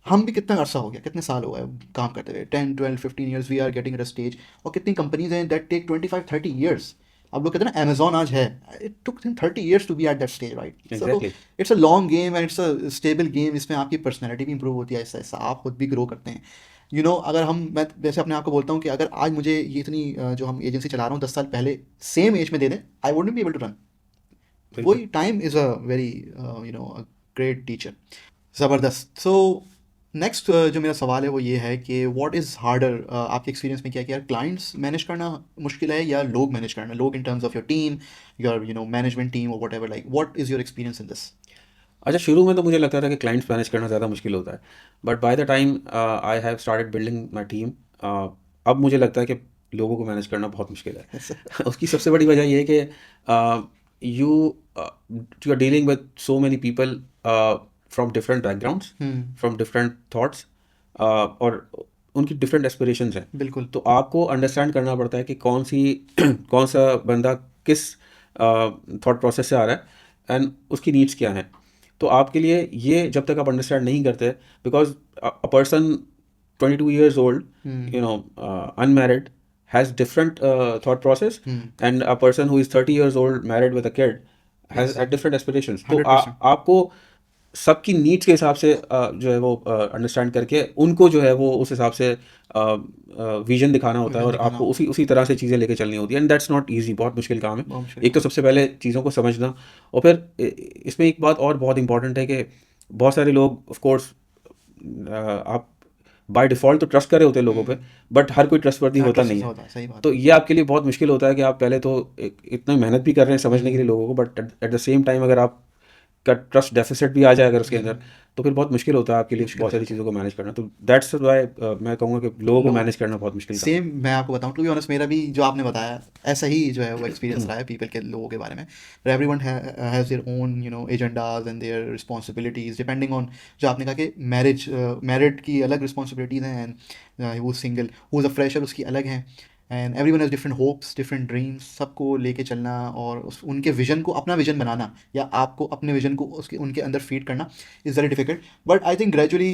हम भी कितना अरसा हो गया, कितने साल हो गए काम करते हुए, 10 12 15 years we are getting at a stage, और कितनी कंपनीज हैं दैट टेक 25 30 ईयर्स। अब लोग कहते हैं ना अमेजोन आज है, it took 30 years to be at that stage, right? So Exactly. It's a long game and it's a stable game, इसमें आपकी पर्सनैलिटी भी इंप्रूव होती है, ऐसा ऐसा आप खुद भी ग्रो करते हैं। अगर मैं वैसे अपने आप को बोलता हूँ कि अगर आज मुझे ये इतनी जो हम एजेंसी चला रहा हूँ 10 साल पहले सेम एज में दे दें, I wouldn't be able to run. बिल्कुल। वही time is a very great teacher. ज़बरदस्त। सो नेक्स्ट जो मेरा सवाल है वो ये है कि व्हाट इज़ हार्डर, आपके एक्सपीरियंस में क्या कि यार क्लाइंट्स मैनेज करना मुश्किल है या लोग मैनेज करना, लोग in terms of your team, your management team, और whatever, like what is your experience in this? अच्छा, शुरू में तो मुझे लगता था कि क्लाइंट्स मैनेज करना ज़्यादा मुश्किल होता है, but by the time I have started building my team, अब मुझे लगता है कि लोगों को मैनेज करना बहुत मुश्किल है। उसकी सबसे बड़ी वजह ये है कि you are dealing with so many people from different backgrounds, from different thoughts, और उनकी डिफरेंट एस्पिरेशंस हैं। बिल्कुल। तो आपको अंडरस्टैंड करना पड़ता है कि कौन सा बंदा किस थॉट प्रोसेस से आ रहा है एंड उसकी नीड्स क्या हैं। तो आपके लिए ये जब तक आप अंडरस्टैंड नहीं करते, because a person 22 years old, unmarried, has different thought process, and a person who is 30 years old married with a kid has exactly, different aspirations. तो 100%। आपको सबकी नीड्स के हिसाब से जो है वो अंडरस्टैंड करके उनको जो है वो उस हिसाब से विजन दिखाना होता है, विजन और दिखाना आपको होता उसी उसी तरह से चीज़ें लेके चलनी होती है, एंड दैट्स नॉट ईजी, बहुत मुश्किल काम है। है, बहुत मुश्किल एक तो काम। सबसे पहले चीज़ों को समझना, और फिर इसमें एक बात और बहुत इंपॉर्टेंट है कि बहुत सारे लोग ऑफ कोर्स आप बाय डिफ़ॉल्ट तो ट्रस्ट कर रहे होते हैं लोगों पे, बट हर कोई ट्रस्टवर्दी हाँ, होता ट्रस्ट नहीं से है। होता है, सही बात तो है। ये आपके लिए बहुत मुश्किल होता है कि आप पहले तो इतना मेहनत भी कर रहे हैं समझने के लिए लोगों को, but at the same time अगर आप का ट्रस्ट डेफिसिट भी आ जाए अगर उसके अंदर, तो फिर बहुत मुश्किल होता है आपके लिए बहुत सारी चीज़ों को मैनेज करना। तो दैट्स वाई मैं कहूँगा कि लोगों को मैनेज करना बहुत मुश्किल था। सेम मैं आपको बताऊं, टू बी ऑनेस्ट मेरा भी जो आपने बताया ऐसा ही जो है वो एक्सपीरियंस रहा है पीपल के, लोगों के बारे में। Everyone has their own agendas and their responsibilities depending on, जो आपने कहा कि मैरिड की अलग रिस्पॉन्सिबिलिटीज़ हैं, एंड वो single who is a fresher उसकी अलग हैं, and everyone has different hopes different dreams, सबको लेके चलना और उनके विजन को अपना विजन बनाना या आपको अपने विजन को उसके उनके अंदर फीड करना is very difficult. But I think gradually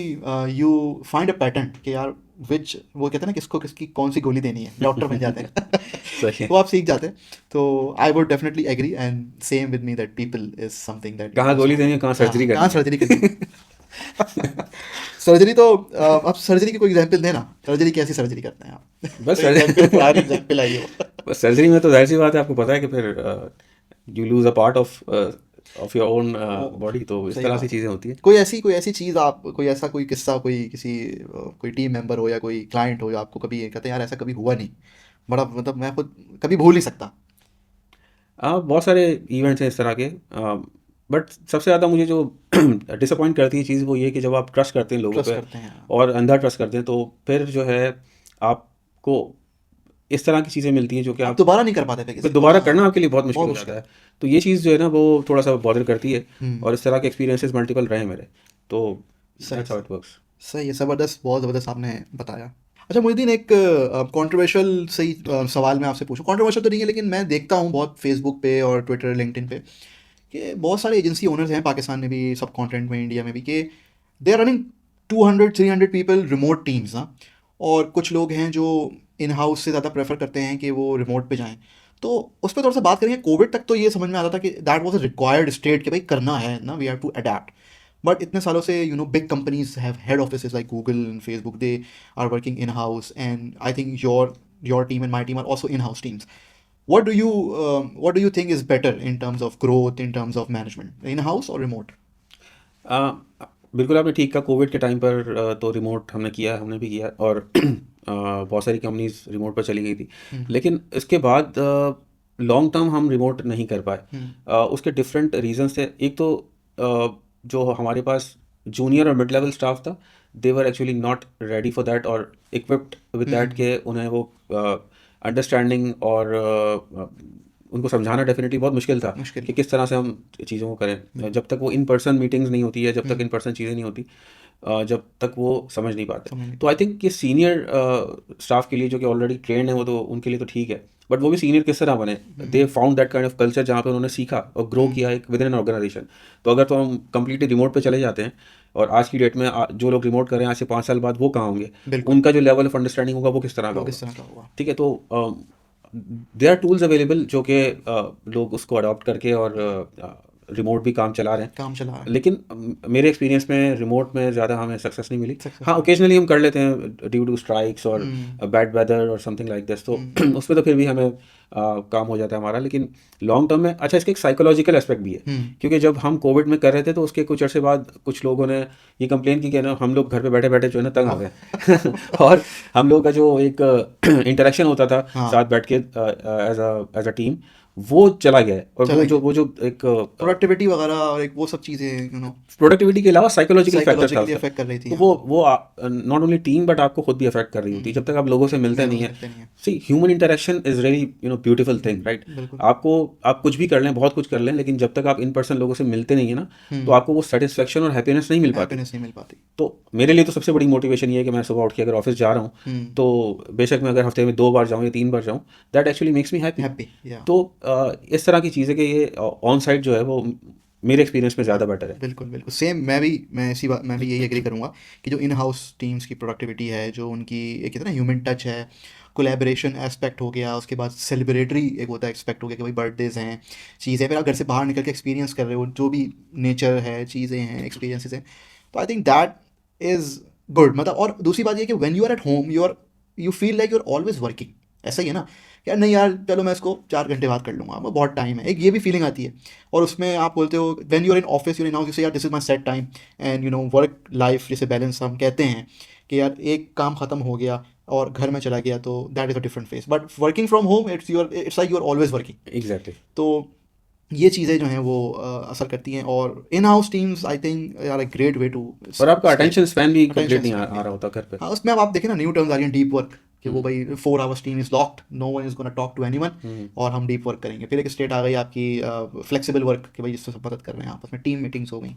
you find a pattern कि यार विच, वो कहते हैं ना किसको किसकी कौन सी गोली देनी है, डॉक्टर बन जाते हैं सही है। तो आप सीख जाते हैं। तो I would definitely agree and same with me that people is something that कहाँ गोली देनी है, कहाँ सर्जरी करनी कहाँ है। सर्जरी करनी है सर्जरी तो अब सर्जरी की कोई एग्जांपल देना, सर्जरी कैसी सर्जरी करते हैं आप बस एग्जांपल आई हो बस सर्जरी में तो जाहिर सी बात है, आपको पता है कि फिर you lose a part of your own body, तो इस सही तरह बात से है। चीज़ें होती हैं। कोई ऐसी चीज़ आप, कोई ऐसा कोई किस्सा, कोई किसी कोई टीम मेंबर हो या कोई क्लाइंट हो, या आपको कभी कहते हैं यार ऐसा कभी हुआ नहीं, बड़ा मतलब मैं खुद कभी भूल नहीं सकता। बहुत सारे इवेंट्स हैं इस तरह के, बट सबसे ज़्यादा मुझे जो डिसअपॉइंट करती है चीज़ वो ये है कि जब आप ट्रस्ट करते हैं लोगों ट्रस्ट पे करते हैं। और अंधा ट्रस्ट करते हैं, तो फिर जो है आपको इस तरह की चीज़ें मिलती हैं जो कि आप आप दोबारा नहीं कर पाते थे फिर किसी को, दोबारा हाँ करना आपके लिए बहुत मुश्किल बहुत हो मुश्किल जाता है। है। तो ये चीज़ जो है ना वो थोड़ा सा बॉदर करती है, हम्म। और इस तरह के एक्सपीरियंसेस मल्टीपल रहे हैं मेरे, तो सही दैट्स हाउ इट वर्क्स। सही है, ज़बरदस्त, बहुत ज़बरदस्त आपने बताया। अच्छा मोहिद्दीन, एक कंट्रोवर्शियल सही सवाल मैं आपसे पूछूं, कंट्रोवर्शियल तो नहीं है लेकिन मैं देखता हूँ बहुत फेसबुक पे और ट्विटर लिंक्डइन पे कि बहुत सारे एजेंसी ओनर्स हैं पाकिस्तान में भी, सब कॉन्टिनेंट में, इंडिया में भी, कि they are running 200-300 people remote teams ना, और कुछ लोग हैं जो इन हाउस से ज़्यादा प्रेफर करते हैं कि वो रिमोट पे जाएं। तो उस पर थोड़ा सा बात करेंगे। कोविड तक तो ये समझ में आता था कि that was a required state कि भाई करना है ना, we have to adapt. But इतने सालों से big companies have head offices like Google and Facebook, they are working in house, and I think your team and my team are also in house teams. what do you think is better in terms of growth, in terms of management, in house or remote? आ, बिल्कुल आपने ठीक कहा, कोविड के टाइम पर तो रिमोट हमने किया, हमने भी किया, और बहुत सारी कंपनीज रिमोट पर चली गई थी। लेकिन इसके बाद लॉन्ग टर्म हम रिमोट नहीं कर पाए। उसके डिफरेंट रीजंस थे। एक तो जो हमारे पास जूनियर और मिड लेवल स्टाफ था, they were actually not ready for that और इक्विप्ड विद दैट, के उन्हें वो अंडरस्टैंडिंग और उनको समझाना डेफिनेटली बहुत मुश्किल था मुश्किल। कि किस तरह से हम चीज़ों को करें। जब तक वो इन पर्सन मीटिंग्स नहीं होती है, जब तक इन पर्सन चीज़ें नहीं होती, जब तक वो समझ नहीं पाते। समझ नहीं तो आई थिंक ये सीनियर स्टाफ के लिए जो कि ऑलरेडी ट्रेंड है, वो तो उनके लिए तो ठीक है, बट वो भी सीनियर किस तरह बने, they found that kind of culture जहाँ पे उन्होंने सीखा और ग्रो किया एक विद इन एन ऑर्गेनाइजेशन। तो अगर तो हम कंप्लीटली रिमोट पे चले जाते हैं, और आज की डेट में जो लोग रिमोट कर रहे हैं, आज से 5 साल बाद वो कहाँ होंगे, बिल्कुल। उनका जो लेवल ऑफ अंडरस्टैंडिंग होगा वो किस तरह का वो होगा। किस तरह का हुआ। ठीक है, तो दे आर टूल्स अवेलेबल जो कि लोग उसको अडॉप्ट करके और रिमोट भी काम चला रहे हैं। काम चला रहा है। लेकिन मेरे एक्सपीरियंस में रिमोट में ज़्यादा हमें सक्सेस नहीं मिली। Success हाँ, नहीं। ओकेजनली हम कर लेते हैं ड्यू टू स्ट्राइक्स और बैड वेदर और समथिंग लाइक दिस, तो उस पर तो फिर भी हमें काम हो जाता है हमारा। लेकिन लॉन्ग टर्म में अच्छा, इसके एक साइकोलॉजिकल एस्पेक्ट भी है, क्योंकि जब हम कोविड में कर रहे थे तो उसके कुछ अर्से बाद कुछ लोगों ने ये कंप्लेन की कि ना हम लोग घर पे बैठे बैठे जो है ना तंग आ गए और हम लोग का जो एक इंटरेक्शन होता था हाँ। साथ बैठ के एज अ टीम, वो चला गया है। और चला वो जो एक प्रोडक्टिविटी वगैरह और एक वो सब चीज़ें प्रोडक्टिविटी के अलावा साइकोलॉजिकल फैक्टर था साइकोलॉजिकली उसका। अफेक्ट कर रही थी। तो वो नॉट ओनली टीम बट आपको खुद भी अफेक्ट कर रही होती है जब तक आप लोगों से मिलते नहीं है। सकते नहीं है। See, human interaction is really beautiful thing, right. बिल्कुल। आप कुछ भी कर लें, बहुत कुछ कर लें, लेकिन जब तक आप इन पर्सन लोगों से मिलते नहीं है ना, तो आपको वो सेटिस्फेक्शन और हैप्पीनेस नहीं मिल पाती। हैप्पीनेस नहीं मिल पाती। तो मेरे लिए तो सबसे बड़ी मोटिवेशन ये है कि मैं सुबह उठ के अगर ऑफिस जा रहा हूँ, तो बेशक मैं अगर हफ्ते में 2 बार जाऊँ या 3 बार जाऊँ, that actually makes me happy. Happy, या तो इस तरह की चीज़ें कि ये ऑन साइट जो है वो मेरे एक्सपीरियंस में ज़्यादा बेटर है। बिल्कुल बिल्कुल सेम। मैं भी यही एग्री करूँगा कि जो इन हाउस टीम्स की प्रोडक्टिविटी है, जो उनकी एक कहते हैं ना ह्यूमन टच है, कोलैबोरेशन एस्पेक्ट हो गया, उसके बाद सेलिब्रेटरी एक होता है एक्सपेक्ट हो गया कि भाई बर्थडेज हैं, चीज़ें, फिर आप घर से बाहर निकल के एक्सपीरियंस कर रहे हो, जो भी नेचर है, चीज़ें हैं, एक्सपीरियंसेस हैं। तो I think that is good. मतलब और दूसरी बात ये कि when you are at home you feel like you are always working. ऐसा ही है ना, यार नहीं यार चलो मैं इसको 4 घंटे बाद कर लूँगा, मैं बहुत टाइम है, एक ये भी फीलिंग आती है। और उसमें आप बोलते हो when you are in office, you in house, you say यार this is my set time, and work life जैसे बैलेंस हम कहते हैं कि यार एक काम ख़त्म हो गया और घर में चला गया, तो that is a different phase. But working from home, it's like you are always working. Exactly. तो ये चीज़ें जो हैं वो असर करती हैं, और in house teams I think are a great way to और आपका स्केल। अटेंशन स्पैन भी अटेंशन कंप्लीट नहीं स्पैन, आ रहा होता घर पे। हाँ उसमें अब आप देखें ना, न्यू टर्म्स आ रही हैं, डीप वर्क, कि वो हम्म, भाई 4 hours team is locked, no one is gonna talk to anyone, hmm. और हम डीप वर्क करेंगे। फिर एक स्टेट आ गई आपकी फ्लेक्सिबल वर्क, कि भाई जिससे सब मदद कर रहे हैं आपस में, टीम मीटिंग्स हो गई।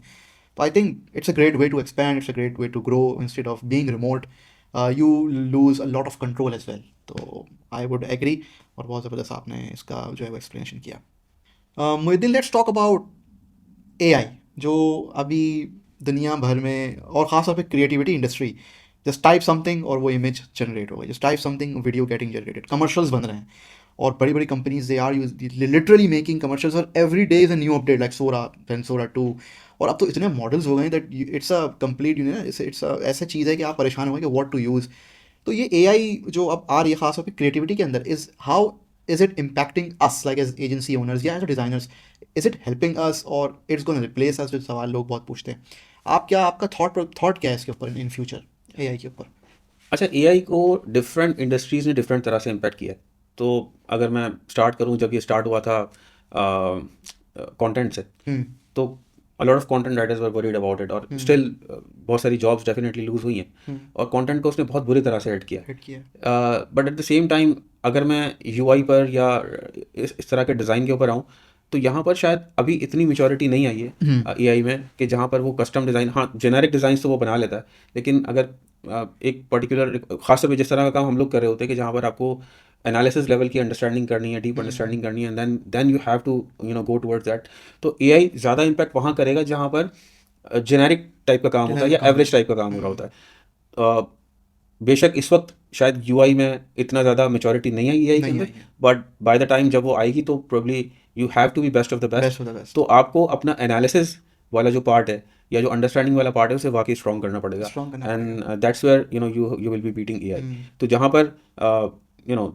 तो I think it's a great way to expand, it's a great way to grow, instead of being remote you lose a lot of control as well. तो आई वुड एग्री, और बहुत ज़बरदस्त आपने इसका जो है वो एक्सप्लेनेशन किया। Mohiddin, let's talk about AI, जो अभी दुनिया भर में और ख़ासतौर पे creativity industry, just type something और वो इमेज जनरेट हो गई, just type something video getting generated, commercials बन रहे हैं, और बड़ी बड़ी companies they are use literally making commercials, और every day is a new update, like Sora then Sora 2, और अब तो इतने मॉडल्स हो गए that it's a complete, you know, it's ऐसा चीज़ है कि आप परेशान हो गए कि व्हाट टू यूज़। तो ये एआई जो अब आ रही है खासतौर पे क्रिएटिविटी के अंदर, is how is it impacting us like as agency owners या as designers, is it helping us और इट्स गोना रिप्लेस अस, जो सवाल लोग बहुत पूछते हैं। आप क्या, आपका थॉट क्या है इसके ऊपर, इन फ्यूचर एआई के ऊपर? अच्छा, एआई को डिफरेंट इंडस्ट्रीज़ ने डिफरेंट तरह से इम्पैक्ट किया है। तो अगर मैं स्टार्ट करूं, जब ये स्टार्ट हुआ था कंटेंट से, हम्म। तो अ lot of content writers were worried about it, और हम्म। स्टिल बहुत सारी जॉब्स डेफिनेटली लूज हुई हैं, और कंटेंट को उसने बहुत बुरी तरह से हिट किया। हिट किया। But at the same time, अगर मैं यूआई पर या इस तरह के डिज़ाइन के ऊपर आऊँ, तो यहाँ पर शायद अभी इतनी मेच्योरिटी नहीं आई है एआई में, कि जहाँ पर वो कस्टम डिज़ाइन, हाँ जेनेरिक डिज़ाइन तो वो बना लेता है, लेकिन अगर एक पर्टिकुलर, खासतौर पे जिस तरह का काम हम लोग कर रहे होते हैं, कि जहाँ पर आपको एनालिसिस लेवल की अंडरस्टैंडिंग करनी है, डीप अंडरस्टैंडिंग करनी है, then you have to go towards that. तो एआई ज़्यादा इम्पैक्ट वहाँ करेगा जहाँ पर जेनेरिक टाइप का काम होता है जेनेरिक या काम एवरेज होता टाइप का काम हो रहा होता है। बेशक इस वक्त शायद यूआई में इतना ज़्यादा मेच्योरिटी नहीं आई एआई के नहीं अंदर, आई है। बट बाय द टाइम जब वो आएगी तो probably you have to be best of the best. Best of the best. तो आपको अपना एनालिसिस वाला जो पार्ट है, या जो अंडरस्टैंडिंग वाला पार्ट है, उसे वाकई स्ट्रॉन्ग करना पड़ेगा, स्ट्रॉन्ग करना पड़ेगा। And that's where you will be beating AI. तो जहाँ पर यू नो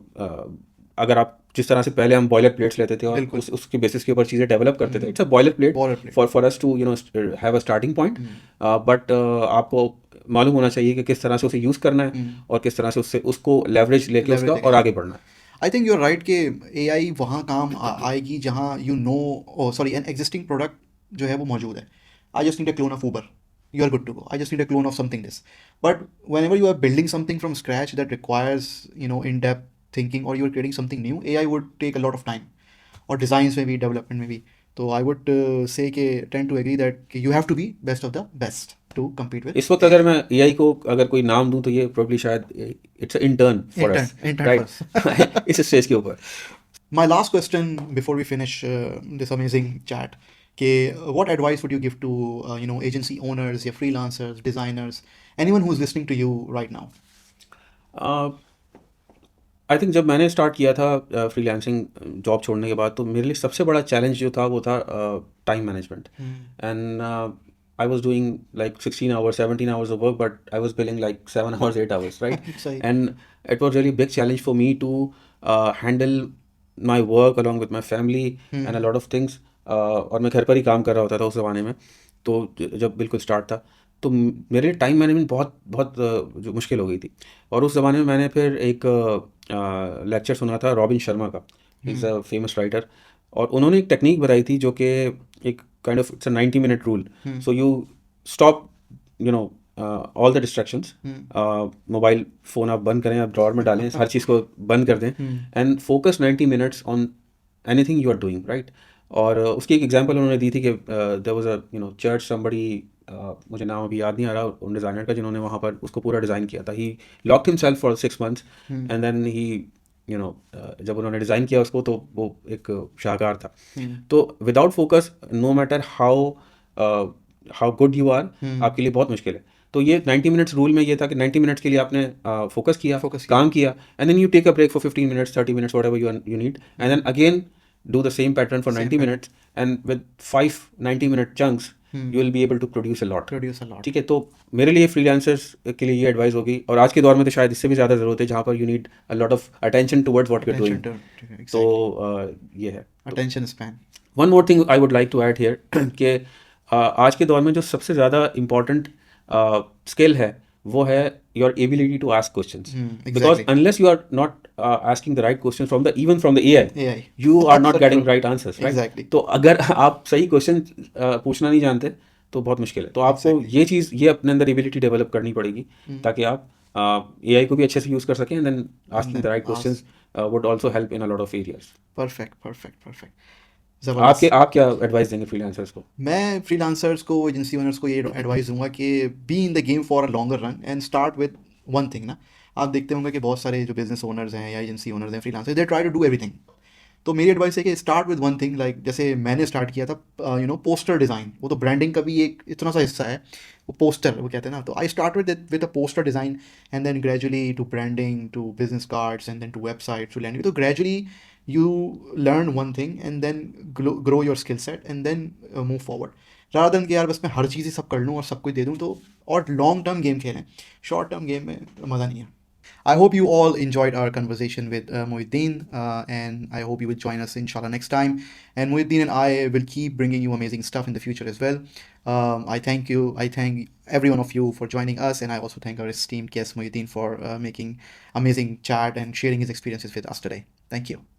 अगर आप जिस तरह से पहले हम बॉयलर प्लेट्स लेते थे और बिल्कुल। उसके बेसिस के ऊपर चीज़ें डेवलप करते थे, it's a boiler plate boiler plate. For us to have a starting point, but आपको मालूम होना चाहिए कि किस तरह से उसे यूज़ करना है, और किस तरह से उससे उसको लेवरेज लेके उसका लेवरेज लेके और जाना आगे है। बढ़ना है। I think you are right कि एआई वहाँ काम आएगी जहाँ you know, sorry, an existing product जो है वो मौजूद है। I just need a clone of Uber, you are good to go. I just need a clone of something this, but whenever you are building something from scratch that requires in depth thinking, और you are creating something new, AI would take a lot of time, और डिज़ाइंस में भी, डेवलपमेंट में भी। तो आई वुड से के tend to agree that you have to be best of the best to compete with इस वक्त अगर एआई। मैं एआई को अगर कोई नाम दूं, तो ये प्रोबब्ली शायद it's a intern for intern, us, intern right? First. इस स्टेज के ऊपर। My last question before we finish this amazing chat, what advice would you give to agency owners, या freelancers, designers, anyone who's listening to you right now? I think जब मैंने स्टार्ट किया था फ्रीलांसिंग जॉब छोड़ने के बाद, तो मेरे लिए सबसे बड़ा चैलेंज जो था वो था time management. And I was doing like 16 hours 17 hours of work, but I was billing like 7 hours 8 hours, right? सही। And it was really big challenge for me to handle my work along with my family and a lot of things. और मैं घर पर ही काम कर रहा होता था उस ज़माने में, तो जब बिल्कुल स्टार्ट था, तो मेरे लिए टाइम मैनेजमेंट बहुत बहुत जो मुश्किल हो गई थी। और उस ज़माने में मैंने फिर एक लेक्चर सुना था रॉबिन शर्मा का, इज़ अ फेमस राइटर, और उन्होंने एक टेक्निक बताई थी जो कि एक kind of it's a 90 minute rule. So you stop all the distractions, mobile phone आप बंद करें, आप ड्रॉर में डालें, हर चीज़ को बंद कर दें, and focus 90 minutes on anything you are doing, right? और उसकी एक एग्जांपल उन्होंने दी थी कि there was a church, somebody, मुझे नाम अभी याद नहीं आ रहा उन डिज़ाइनर का, जिन्होंने वहाँ पर उसको पूरा डिज़ाइन किया था। He locked himself for 6 months, and then he जब उन्होंने डिज़ाइन किया उसको, तो वो एक शाहकार था। तो without focus, no matter how good you are, आपके लिए बहुत मुश्किल है। तो ये 90 मिनट्स रूल में ये था कि 90 मिनट्स के लिए आपने फोकस किया, फोकस किया। काम किया, and then you take a break for 15 minutes 30 minutes, whatever you need, and then again do the same pattern for Same 90 pattern. minutes, and with 5 90-minute chunks you will be able to produce a lot. Produce a lot. ठीक है, तो मेरे लिए फ्रीलांसर्स के लिए ये एडवाइस होगी, और आज के दौर में तो शायद इससे भी ज़्यादा ज़रूरत है, जहाँ पर you need a lot of attention towards what you are Attention doing. to तो exactly. ये है। Attention span. One more thing I would like to add here कि आज के दौर में जो सबसे ज़्यादा इम्पॉर्टेंट स्किल है वो है your ability to ask questions, because Exactly. Unless you are not asking the right question from the even from the AI, AI. You are That's not so getting true. Right answers, right? Exactly. तो अगर आप सही क्वेश्चन पूछना नहीं जानते तो बहुत मुश्किल है। तो आपको Exactly. ये चीज़, ये अपने अंदर एबिलिटी डेवलप करनी पड़ेगी ताकि आप एआई को भी अच्छे से यूज़ कर सकें, and then And asking the then right questions would also help in a lot of areas. perfect, perfect, perfect. आपके ज़बरदस्त. आप क्या एडवाइस देंगे फ्रीलांसर्स को? मैं फ्रीलांसर्स को, एजेंसी ओनर्स को ये एडवाइस दूंगा कि B in the game for a longer run and start with one thing ना. आप देखते होंगे कि बहुत सारे जो बिजनेस ओनर्स हैं या एजेंसी ओनर्स हैं, freelancers, they try to do everything. तो मेरी एडवाइस है कि start with one thing. Like जैसे मैंने स्टार्ट किया था, पोस्टर डिज़ाइन. वो तो ब्रांडिंग का भी एक इतना सा हिस्सा है, वो पोस्टर वो कहते हैं ना. तो I start with a poster design and then gradually to branding, to business cards and then to website, to landing. तो gradually you learn one thing and then grow your skill set and then move forward. Rather than कि यार बस मैं हर चीज़ ही सब कर लूँ और सब कुछ दे दूँ. तो और लॉन्ग टर्म गेम खेलें. शॉर्ट टर्म गेम में मज़ा नहीं है. I hope you all enjoyed our conversation with Muhyiddin, and I hope you will join us inshallah next time. And Muhyiddin and I will keep bringing you amazing stuff in the future as well. I thank you. I thank every one of you for joining us, and I also thank our esteemed guest Muhyiddin for making amazing chat and sharing his experiences with us today. Thank you.